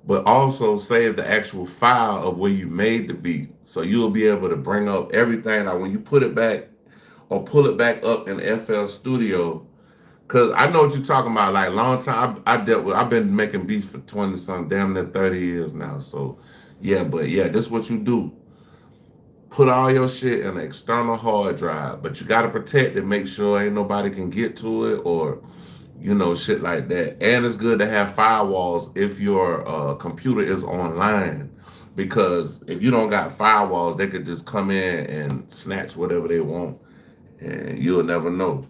but also save the actual file of where you made the beat, so you'll be able to bring up everything. Like when you put it back or pull it back up in FL Studio, because I know what you're talking about. Like long time, I've been making beats for 20 something, damn near 30 years now. So yeah, but yeah, this is what you do. Put all your shit in an external hard drive, but you got to protect it. Make sure ain't nobody can get to it, or shit like that. And it's good to have firewalls if your computer is online, because if you don't got firewalls, they could just come in and snatch whatever they want, and you'll never know.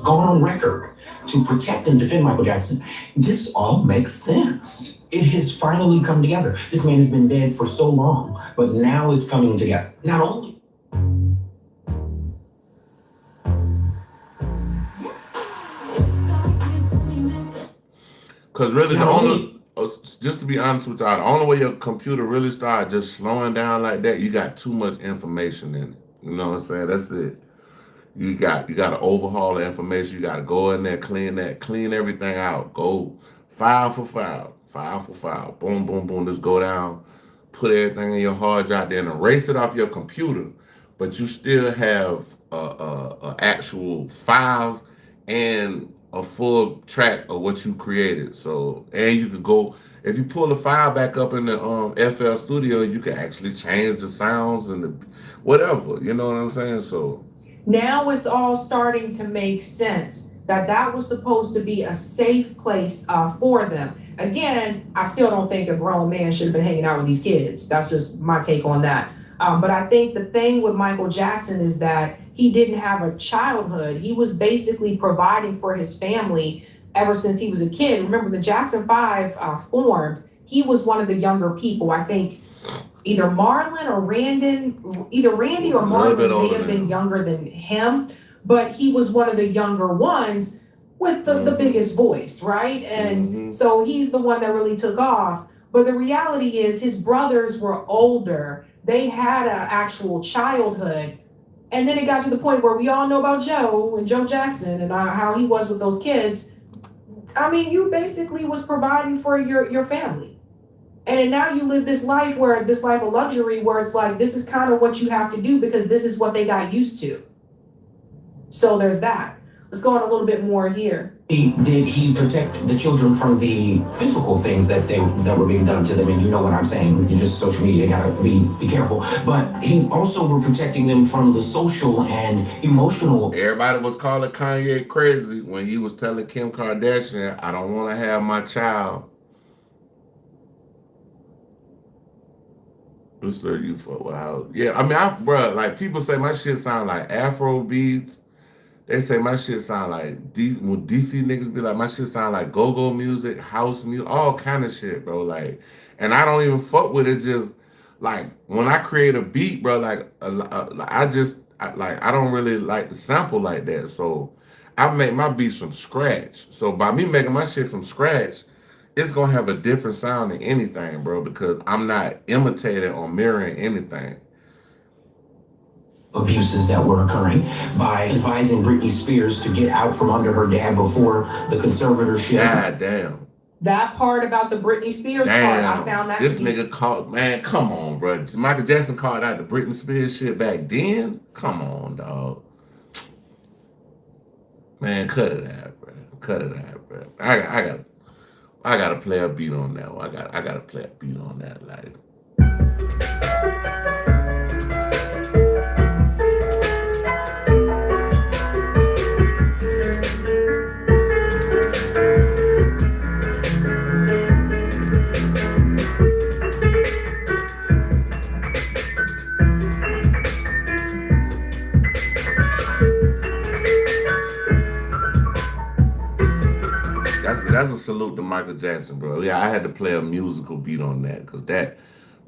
Gone on record to protect and defend Michael Jackson. This all makes sense. It has finally come together. This man has been dead for so long, but now it's coming together. Not only. Because really, just to be honest with y'all, the only way your computer really started just slowing down like that, you got too much information in it. You know what I'm saying? That's it. You got to overhaul the information. You got to go in there, clean everything out. Go file for file. Boom, boom, boom. Just go down, put everything in your hard drive, then erase it off your computer. But you still have actual files and a full track of what you created. So, and you could go, if you pull the file back up in the FL Studio, you can actually change the sounds and the whatever. You know what I'm saying? So now it's all starting to make sense that that was supposed to be a safe place for them. Again, I still don't think a grown man should have been hanging out with these kids. That's just my take on that. But I think the thing with Michael Jackson is that he didn't have a childhood. He was basically providing for his family ever since he was a kid. Remember, the Jackson 5 formed, he was one of the younger people. I think either Marlon or Randon, either Randy or Marlon may have been younger than him, but he was one of the younger ones with the biggest voice, right? And so he's the one that really took off. But the reality is his brothers were older. They had an actual childhood. And then it got to the point where we all know about Joe and Joe Jackson and how he was with those kids. I mean, you basically was providing for your family. And then now you live this life of luxury where it's like, this is kind of what you have to do because this is what they got used to. So there's that. Let's go on a little bit more here. Did he protect the children from the physical things that were being done to them? And you know what I'm saying. You just social media, you gotta be careful. But he also were protecting them from the social and emotional. Everybody was calling Kanye crazy when he was telling Kim Kardashian, I don't want to have my child. What's the you for? Wow. Yeah, I mean, bro, like people say my shit sound like Afro beats. They say my shit sound like when DC niggas be like, my shit sound like go-go music, house music, all kind of shit, bro. Like, and I don't even fuck with it. Just like when I create a beat, bro, like I don't really like the sample like that. So I make my beats from scratch. So by me making my shit from scratch, it's gonna have a different sound than anything, bro, because I'm not imitating or mirroring anything. Abuses that were occurring by advising Britney Spears to get out from under her dad before the conservatorship. God damn. That part about the Britney Spears part, I found that this nigga caught, man, come on, bro. Michael Jackson called out the Britney Spears shit back then? Come on, dog. Man, cut it out, bro. Cut it out, bro. I gotta play a beat on that one. I gotta play a beat on that, like. That's a salute to Michael Jackson, bro. Yeah, I had to play a musical beat on that because that,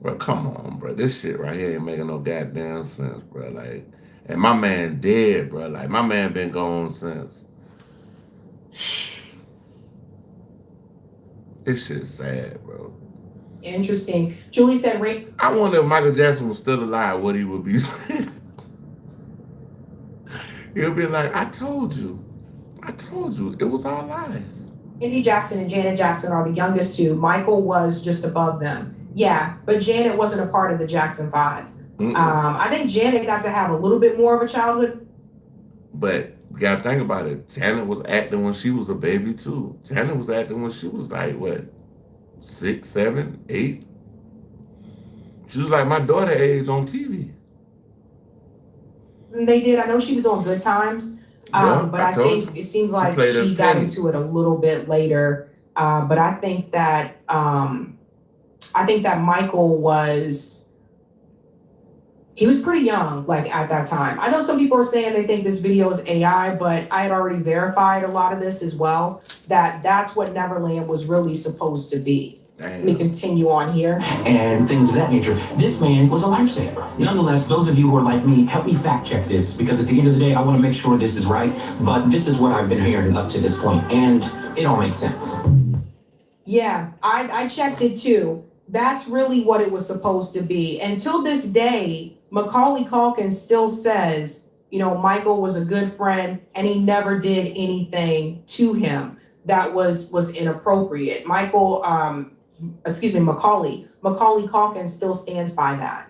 bro, come on, bro. This shit right here ain't making no goddamn sense, bro. Like, and my man dead, bro. Like, my man been gone since. This shit's sad, bro. Interesting. Julie said, "Rick." I wonder if Michael Jackson was still alive, what he would be saying. He'll be like, I told you, it was all lies. Randy Jackson and Janet Jackson are the youngest two. Michael was just above them. Yeah, but Janet wasn't a part of the Jackson 5. I think Janet got to have a little bit more of a childhood. But you gotta think about it. Janet was acting when she was a baby too. Janet was acting when she was like, what, 6, 7, 8? She was like my daughter age on TV. And they did. I know she was on Good Times. But I think it seems like she got into it a little bit later. But I think that Michael was pretty young, like at that time. I know some people are saying they think this video is AI, but I had already verified a lot of this as well, that's what Neverland was really supposed to be. Let me continue on here. And things of that nature. This man was a lifesaver. Nonetheless, those of you who are like me, help me fact check this, because at the end of the day, I want to make sure this is right. But this is what I've been hearing up to this point, and it all makes sense. Yeah, I checked it too. That's really what it was supposed to be. Until this day, Macaulay Culkin still says, you know, Michael was a good friend and he never did anything to him that was inappropriate. Macaulay Culkin still stands by that.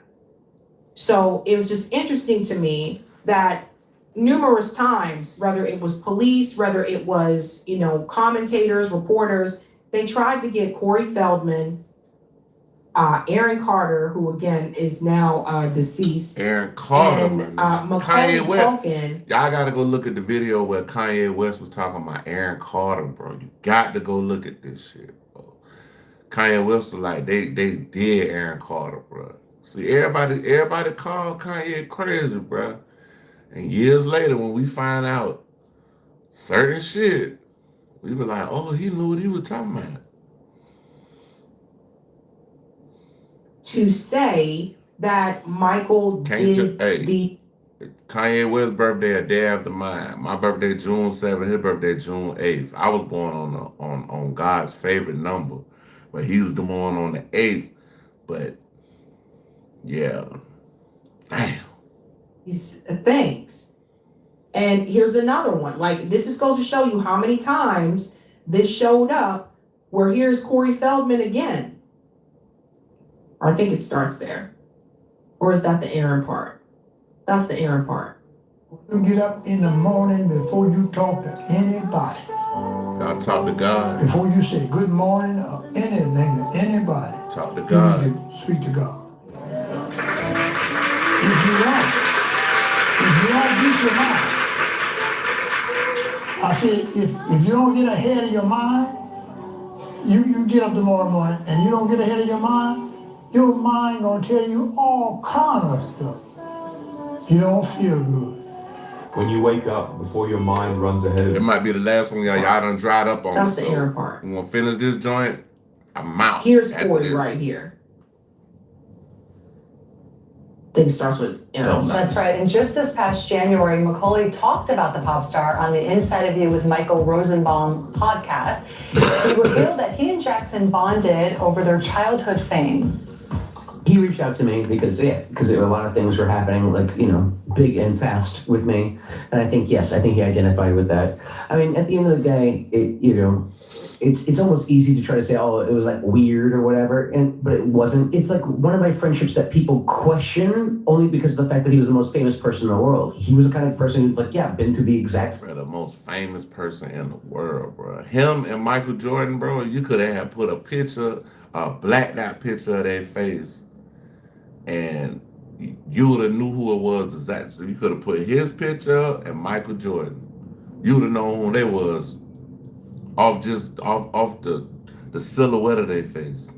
So it was just interesting to me that numerous times, whether it was police, whether it was, you know, commentators, reporters, they tried to get Corey Feldman, Aaron Carter, who again is now deceased. Aaron Carter, and Macaulay Kanye West. Culkin. Y'all gotta go look at the video where Kanye West was talking about Aaron Carter, bro. You got to go look at this shit, bro. Kanye West was like, they did Aaron Carter, bro. See, everybody called Kanye crazy, bro. And years later, when we find out certain shit, we were like, oh, he knew what he was talking about. To say that Michael did the Kanye West's birthday a day after mine. My birthday June 7th, his birthday June 8th. I was born on God's favorite number, but he was the one on the 8th. But yeah, damn. these things. And here's another one. Like, this just goes to show you how many times this showed up, where here's Corey Feldman again. I think it starts there. Or is that the Aaron part? That's the Aaron part. You get up in the morning before you talk to anybody. I'll talk to God. Before you say good morning or anything to anybody. Talk to God. You need to speak to God. If you don't beat your mind. I said, if you don't get ahead of your mind, you get up tomorrow morning and you don't get ahead of your mind gonna tell you all kind of stuff. You don't feel good. When you wake up, before your mind runs ahead of it might be the last one, y'all done dried up on. That's the Aaron part. You gonna finish this joint? I'm out. Here's Corey right here. I think it starts with Aaron. That's right. And just this past January, Macaulay talked about the pop star on the Inside of You with Michael Rosenbaum podcast. He revealed that he and Jackson bonded over their childhood fame. He reached out to me because there were a lot of things were happening, like, big and fast with me. And I think he identified with that. I mean, at the end of the day, it's almost easy to try to say, oh, it was like weird or whatever, but it wasn't. It's like one of my friendships that people question only because of the fact that he was the most famous person in the world. He was the kind of person who's like, yeah, been to the exact. The most famous person in the world, bro. Him and Michael Jordan, bro, you could have put a blacked out picture of their face, and you would have knew who it was exactly. So you could have put his picture and Michael Jordan. You would have known who they was off the silhouette of their face.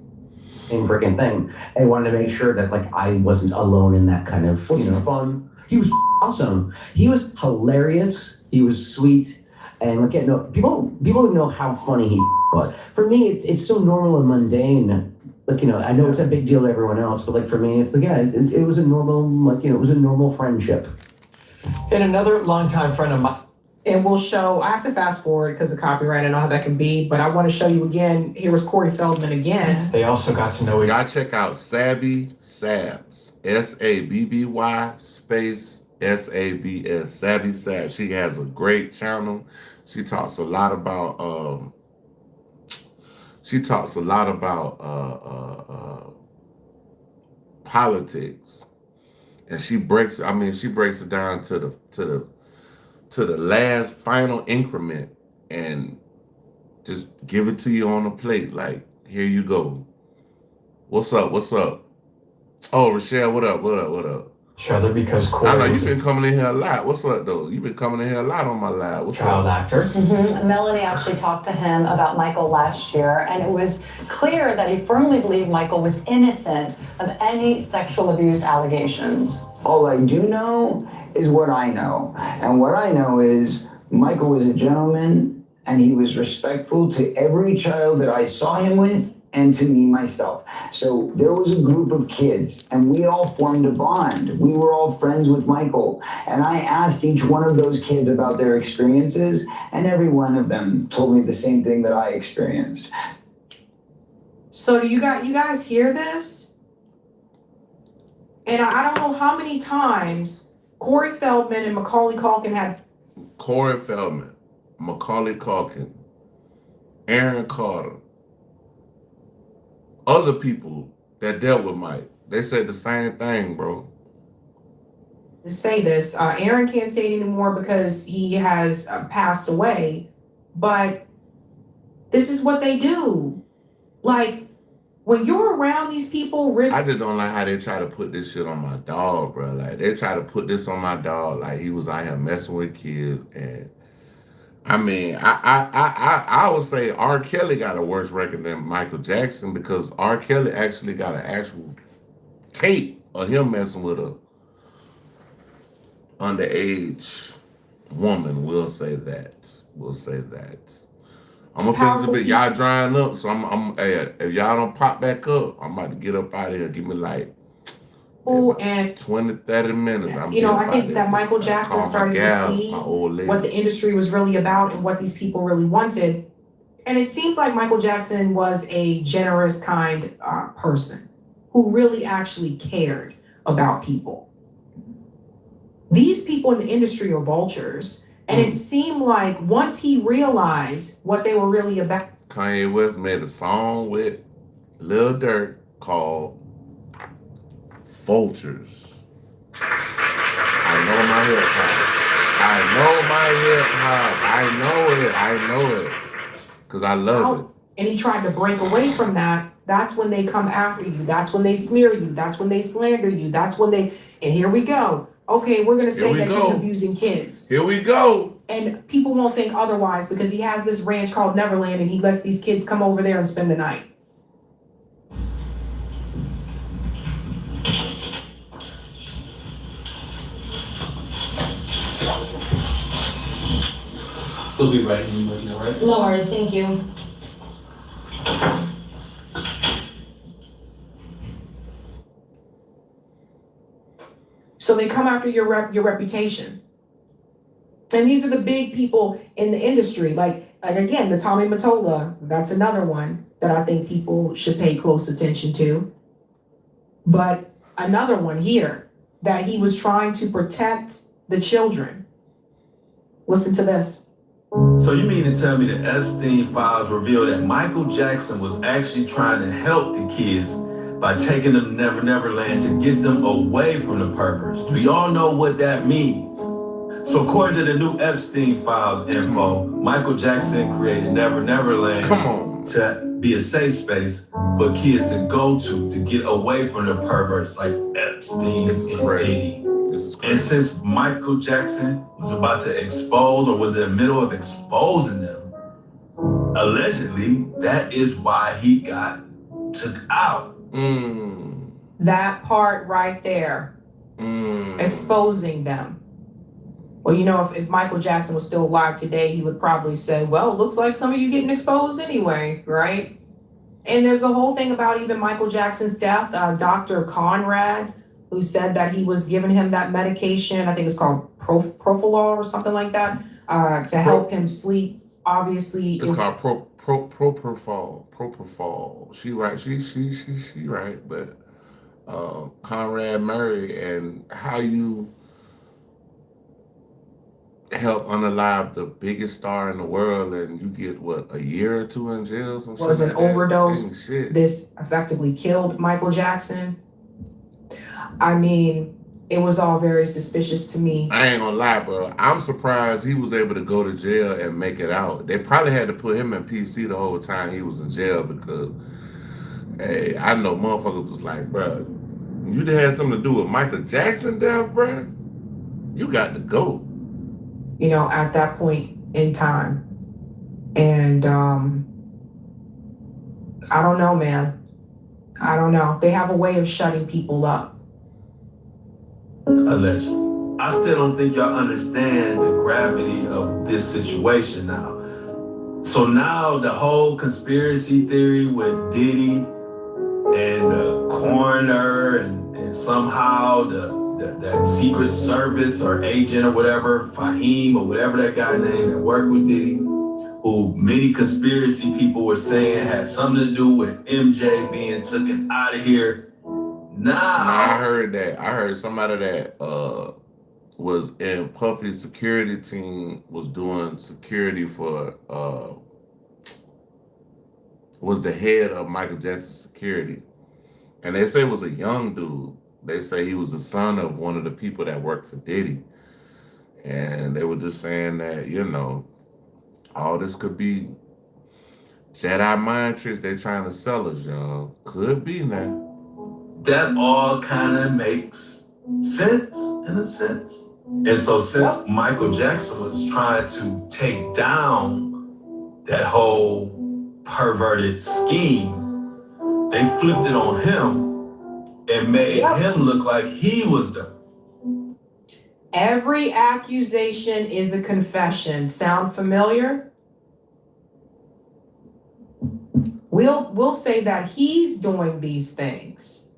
Same freaking thing. I wanted to make sure that I wasn't alone in that kind of fun. He was awesome. He was hilarious. He was sweet, and people didn't know how funny he was. For me, it's so normal and mundane. I know it's a big deal to everyone else, but for me, it's it was a normal, it was a normal friendship. And another longtime friend of mine. And we'll show, I have to fast forward because of copyright, I know how that can be, but I want to show you again, here was Corey Feldman again. They also got to know each other. Check out Sabby Sabs, SABBY space SABS, Sabby Sabs. She has a great channel. She talks a lot about politics, and she breaks it down to the last final increment and just give it to you on a plate. Like, here you go. What's up? Oh, Rochelle, what up? Each other because Corey I know you've been coming in here a lot. What's up, though? You've been coming in here a lot on my live. What's child up? actor. Melanie actually talked to him about Michael last year, and it was clear that he firmly believed Michael was innocent of any sexual abuse allegations. All I do know is what I know. And what I know is Michael was a gentleman and he was respectful to every child that I saw him with and to me myself. So there was a group of kids and we all formed a bond. We were all friends with Michael. And I asked each one of those kids about their experiences, and every one of them told me the same thing that I experienced. So do you guys hear this? And I don't know how many times Corey Feldman and Macaulay Culkin had. Corey Feldman, Macaulay Culkin, Aaron Carter, other people that dealt with Mike, they said the same thing, bro. To say this, Aaron can't say it anymore because he has passed away, but This is what they do. Like, when you're around these people, I just don't like how they try to put this shit on my dog, bro. Like, they try to put this on my dog like he was out here messing with kids. And I mean, I would say R. Kelly got a worse record than Michael Jackson, because R. Kelly actually got an actual tape of him messing with a underage woman. We'll say that. I'm gonna finish a bit. Y'all drying up, so hey, if y'all don't pop back up, I'm about to get up out of here. Give me like and 20, 30 minutes. I think that Michael Jackson started to see what the industry was really about and what these people really wanted. And it seems like Michael Jackson was a generous, kind person who really actually cared about people. These people in the industry are vultures. And it seemed like once he realized what they were really about. Kanye West made a song with Lil Durk called Vultures. I know it. Because I love it. And he tried to break away from that. That's when they come after you. That's when they smear you. That's when they slander you. That's when they, and here we go. Okay, we're going to say that he's abusing kids. Here we go. And people won't think otherwise because he has this ranch called Neverland and he lets these kids come over there and spend the night. We'll be right in, right? No worries, thank you. So they come after your reputation. And these are the big people in the industry. Like again, the Tommy Mottola, that's another one that I think people should pay close attention to. But another one here, that he was trying to protect the children. Listen to this. So you mean to tell me the Epstein files reveal that Michael Jackson was actually trying to help the kids by taking them to Never Never Land to get them away from the perverts? Do y'all know what that means? So according to the new Epstein files info, Michael Jackson created Never Never Land to be a safe space for kids to go to get away from the perverts like Epstein and Diddy. And since Michael Jackson was about to expose, or was in the middle of exposing them, allegedly, that is why he got took out. That part right there, exposing them. Well, you know, if Michael Jackson was still alive today, he would probably say, well, it looks like some of you getting exposed anyway, right? And there's the whole thing about even Michael Jackson's death. Dr. Conrad, who said that he was giving him that medication, I think it's called Propofol or something like that, to help him sleep. Obviously, it's called Propofol. She right. She right. But Conrad Murray, and how you help unalive the biggest star in the world, and you get what, a year or two in jail? Was an overdose. This effectively killed Michael Jackson. I mean, it was all very suspicious to me. I ain't gonna lie, bro. I'm surprised he was able to go to jail and make it out. They probably had to put him in PC the whole time he was in jail, because, hey, I know motherfuckers was like, bro, you had something to do with Michael Jackson death, bro? You got to go. You know, at that point in time. And I don't know, man. I don't know. They have a way of shutting people up. Allegedly. I still don't think y'all understand the gravity of this situation now. So now the whole conspiracy theory with Diddy and the coroner and somehow that Secret Service or agent or whatever, Fahim or whatever that guy named that worked with Diddy, who many conspiracy people were saying had something to do with MJ being taken out of here. I heard that. I heard somebody that was in Puffy's security team was doing security for was the head of Michael Jackson's security. And they say it was a young dude. They say he was the son of one of the people that worked for Diddy. And they were just saying that, you know, all this could be Jedi mind tricks, they trying to sell us, y'all. Could be now. That all kind of makes sense in a sense. And so since Michael Jackson was trying to take down that whole perverted scheme, they flipped it on him and made him look like he was the. Every accusation is a confession. Sound familiar? We'll say that he's doing these things.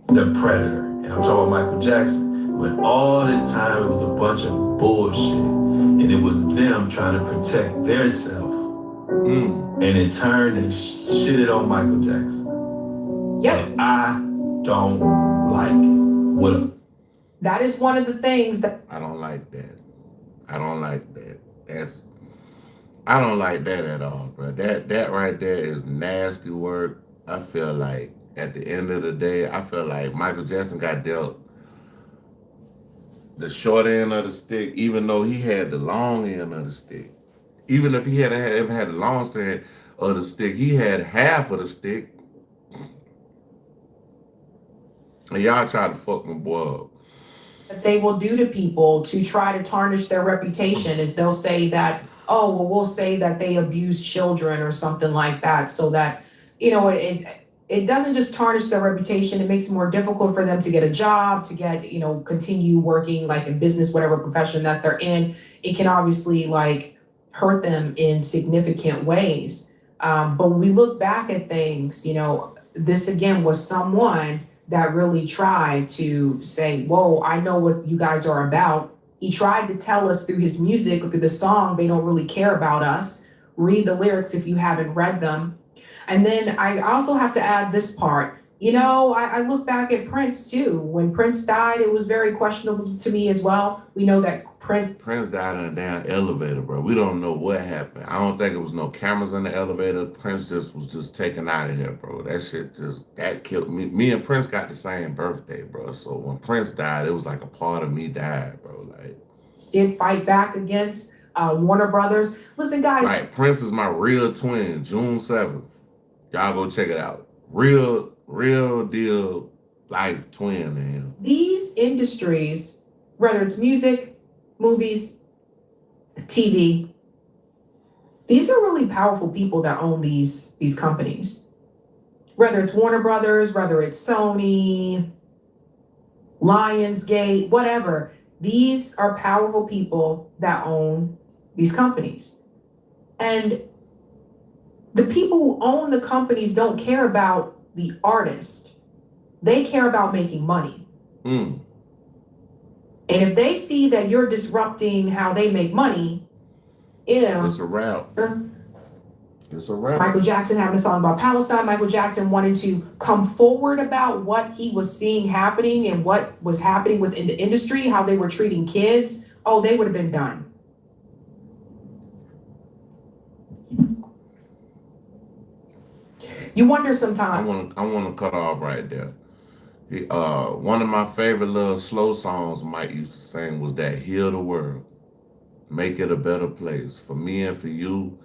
The predator. And I'm talking about Michael Jackson. When all this time it was a bunch of bullshit. And it was them trying to protect their self. And in turn, they shitted on Michael Jackson. Yep. And I don't like it. What a... That is one of the things that I don't like that. I don't like that. I don't like that at all, bro. That right there is nasty work. I feel like at the end of the day, I feel like Michael Jackson got dealt the short end of the stick, even though he had the long end of the stick. Even if he had ever had the long end of the stick, he had half of the stick. And y'all try to fuck my boy up. they will do to people to try to tarnish their reputation is they'll say that, oh, well, we'll say that they abuse children or something like that, so that, you know, it doesn't just tarnish their reputation, it makes it more difficult for them to get a job, to get, you know, continue working like in business, whatever profession that they're in. It can obviously like hurt them in significant ways. But when we look back at things, you know, this again was someone that really tried to say, whoa, I know what you guys are about. He tried to tell us through his music, through the song, they don't really care about us. Read the lyrics if you haven't read them. And then I also have to add this part. You know, I look back at Prince too. When Prince died, it was very questionable to me as well. We know that Prince died in a damn elevator, bro. We don't know what happened. I don't think it was no cameras in the elevator. Prince was just taken out of here, bro. That shit that killed me. Me and Prince got the same birthday, bro. So when Prince died, it was like a part of me died, bro. Like, did fight back against Warner Brothers. Listen, guys. Right, Prince is my real twin, June 7th. Y'all go check it out. Real deal life twin, man. These industries, whether it's music, movies, TV, these are really powerful people that own these companies. Whether it's Warner Brothers, whether it's Sony, Lionsgate, whatever, these are powerful people that own these companies. And the people who own the companies don't care about the artist. They care about making money. And if they see that you're disrupting how they make money, you know. It's a wrap. It's a wrap. Michael Jackson having a song about Palestine. Michael Jackson wanted to come forward about what he was seeing happening and what was happening within the industry, how they were treating kids. Oh, they would have been done. You wonder sometimes. I want to cut off right there. One of my favorite little slow songs Mike used to sing was that "Heal the World, Make It a Better Place for me and for you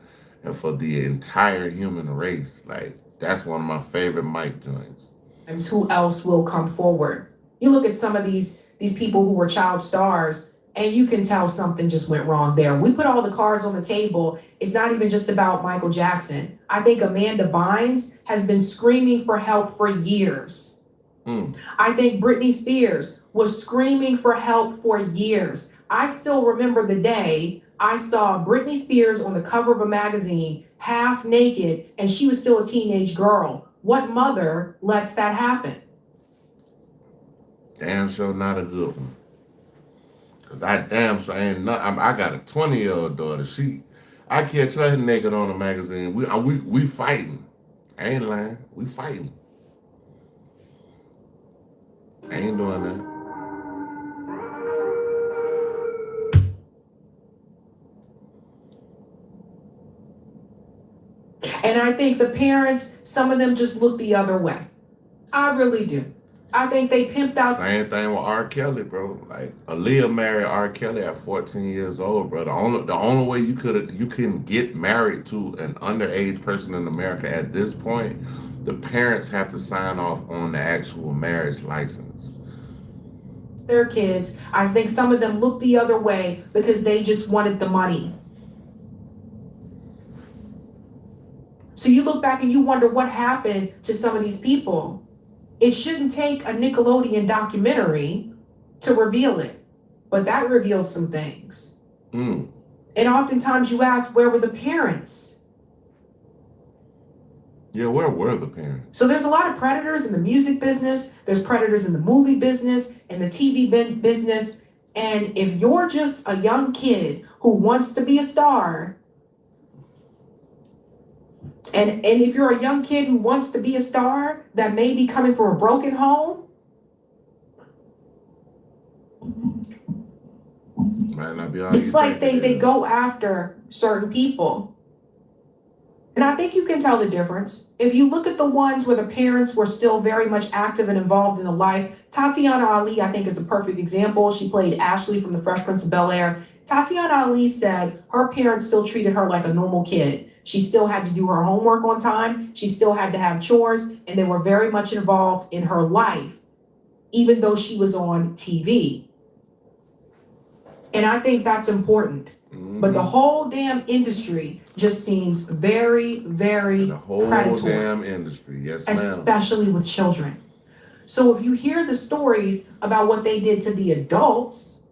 and for the entire human race." Like, that's one of my favorite Mike joints. And who else will come forward? You look at some of these people who were child stars, and you can tell something just went wrong there. We put all the cards on the table. It's not even just about Michael Jackson. I think Amanda Bynes has been screaming for help for years. I think Britney Spears was screaming for help for years. I still remember the day I saw Britney Spears on the cover of a magazine, half naked, and she was still a teenage girl. What mother lets that happen? Damn sure not a good one. Cause I damn sure ain't not. I got a 20-year-old daughter. I catch her naked on a magazine. We fighting. I ain't lying. We fighting. I ain't doing that. And I think the parents, some of them just look the other way. I really do. I think they pimped out. Same thing with R. Kelly, bro. Like Aaliyah married R. Kelly at 14 years old, bro. The only way you can get married to an underage person in America at this point, the parents have to sign off on the actual marriage license. Their kids. I think some of them looked the other way because they just wanted the money. So you look back and you wonder what happened to some of these people. It shouldn't take a Nickelodeon documentary to reveal it, but that revealed some things. And oftentimes you ask, where were the parents? Yeah, where were the parents? So there's a lot of predators in the music business. There's predators in the movie business and the TV business. And if you're just a young kid who wants to be a star, and if you're a young kid who wants to be a star that may be coming from a broken home, might not be all it's like they go after certain people. And I think you can tell the difference. If you look at the ones where the parents were still very much active and involved in the life, Tatiana Ali, I think, is a perfect example. She played Ashley from The Fresh Prince of Bel-Air. Tatiana Ali said her parents still treated her like a normal kid. She still had to do her homework on time. She still had to have chores, and they were very much involved in her life, even though she was on TV. And I think that's important. But the whole damn industry just seems very, very predatory. Damn industry, yes, ma'am. Especially with children. So if you hear the stories about what they did to the adults,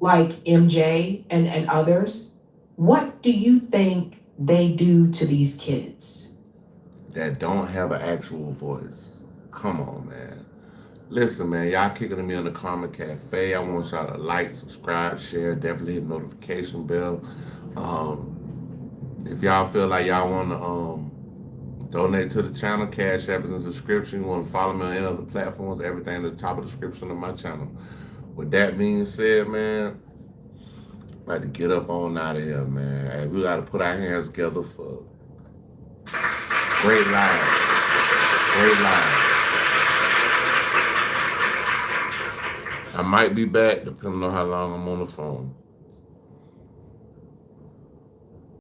like MJ and others, what do you think they do to these kids? That don't have an actual voice. Come on, man. Listen, man, y'all kicking me in the Karma Cafe. I want y'all to like, subscribe, share, definitely hit the notification bell. If y'all feel like y'all want to donate to the channel, Cash App is in the description. You want to follow me on any other platforms, everything at the top of the description of my channel. With that being said, man, about to get up on out of here, man. Hey, we got to put our hands together for great lives. Great lives. I might be back depending on how long I'm on the phone.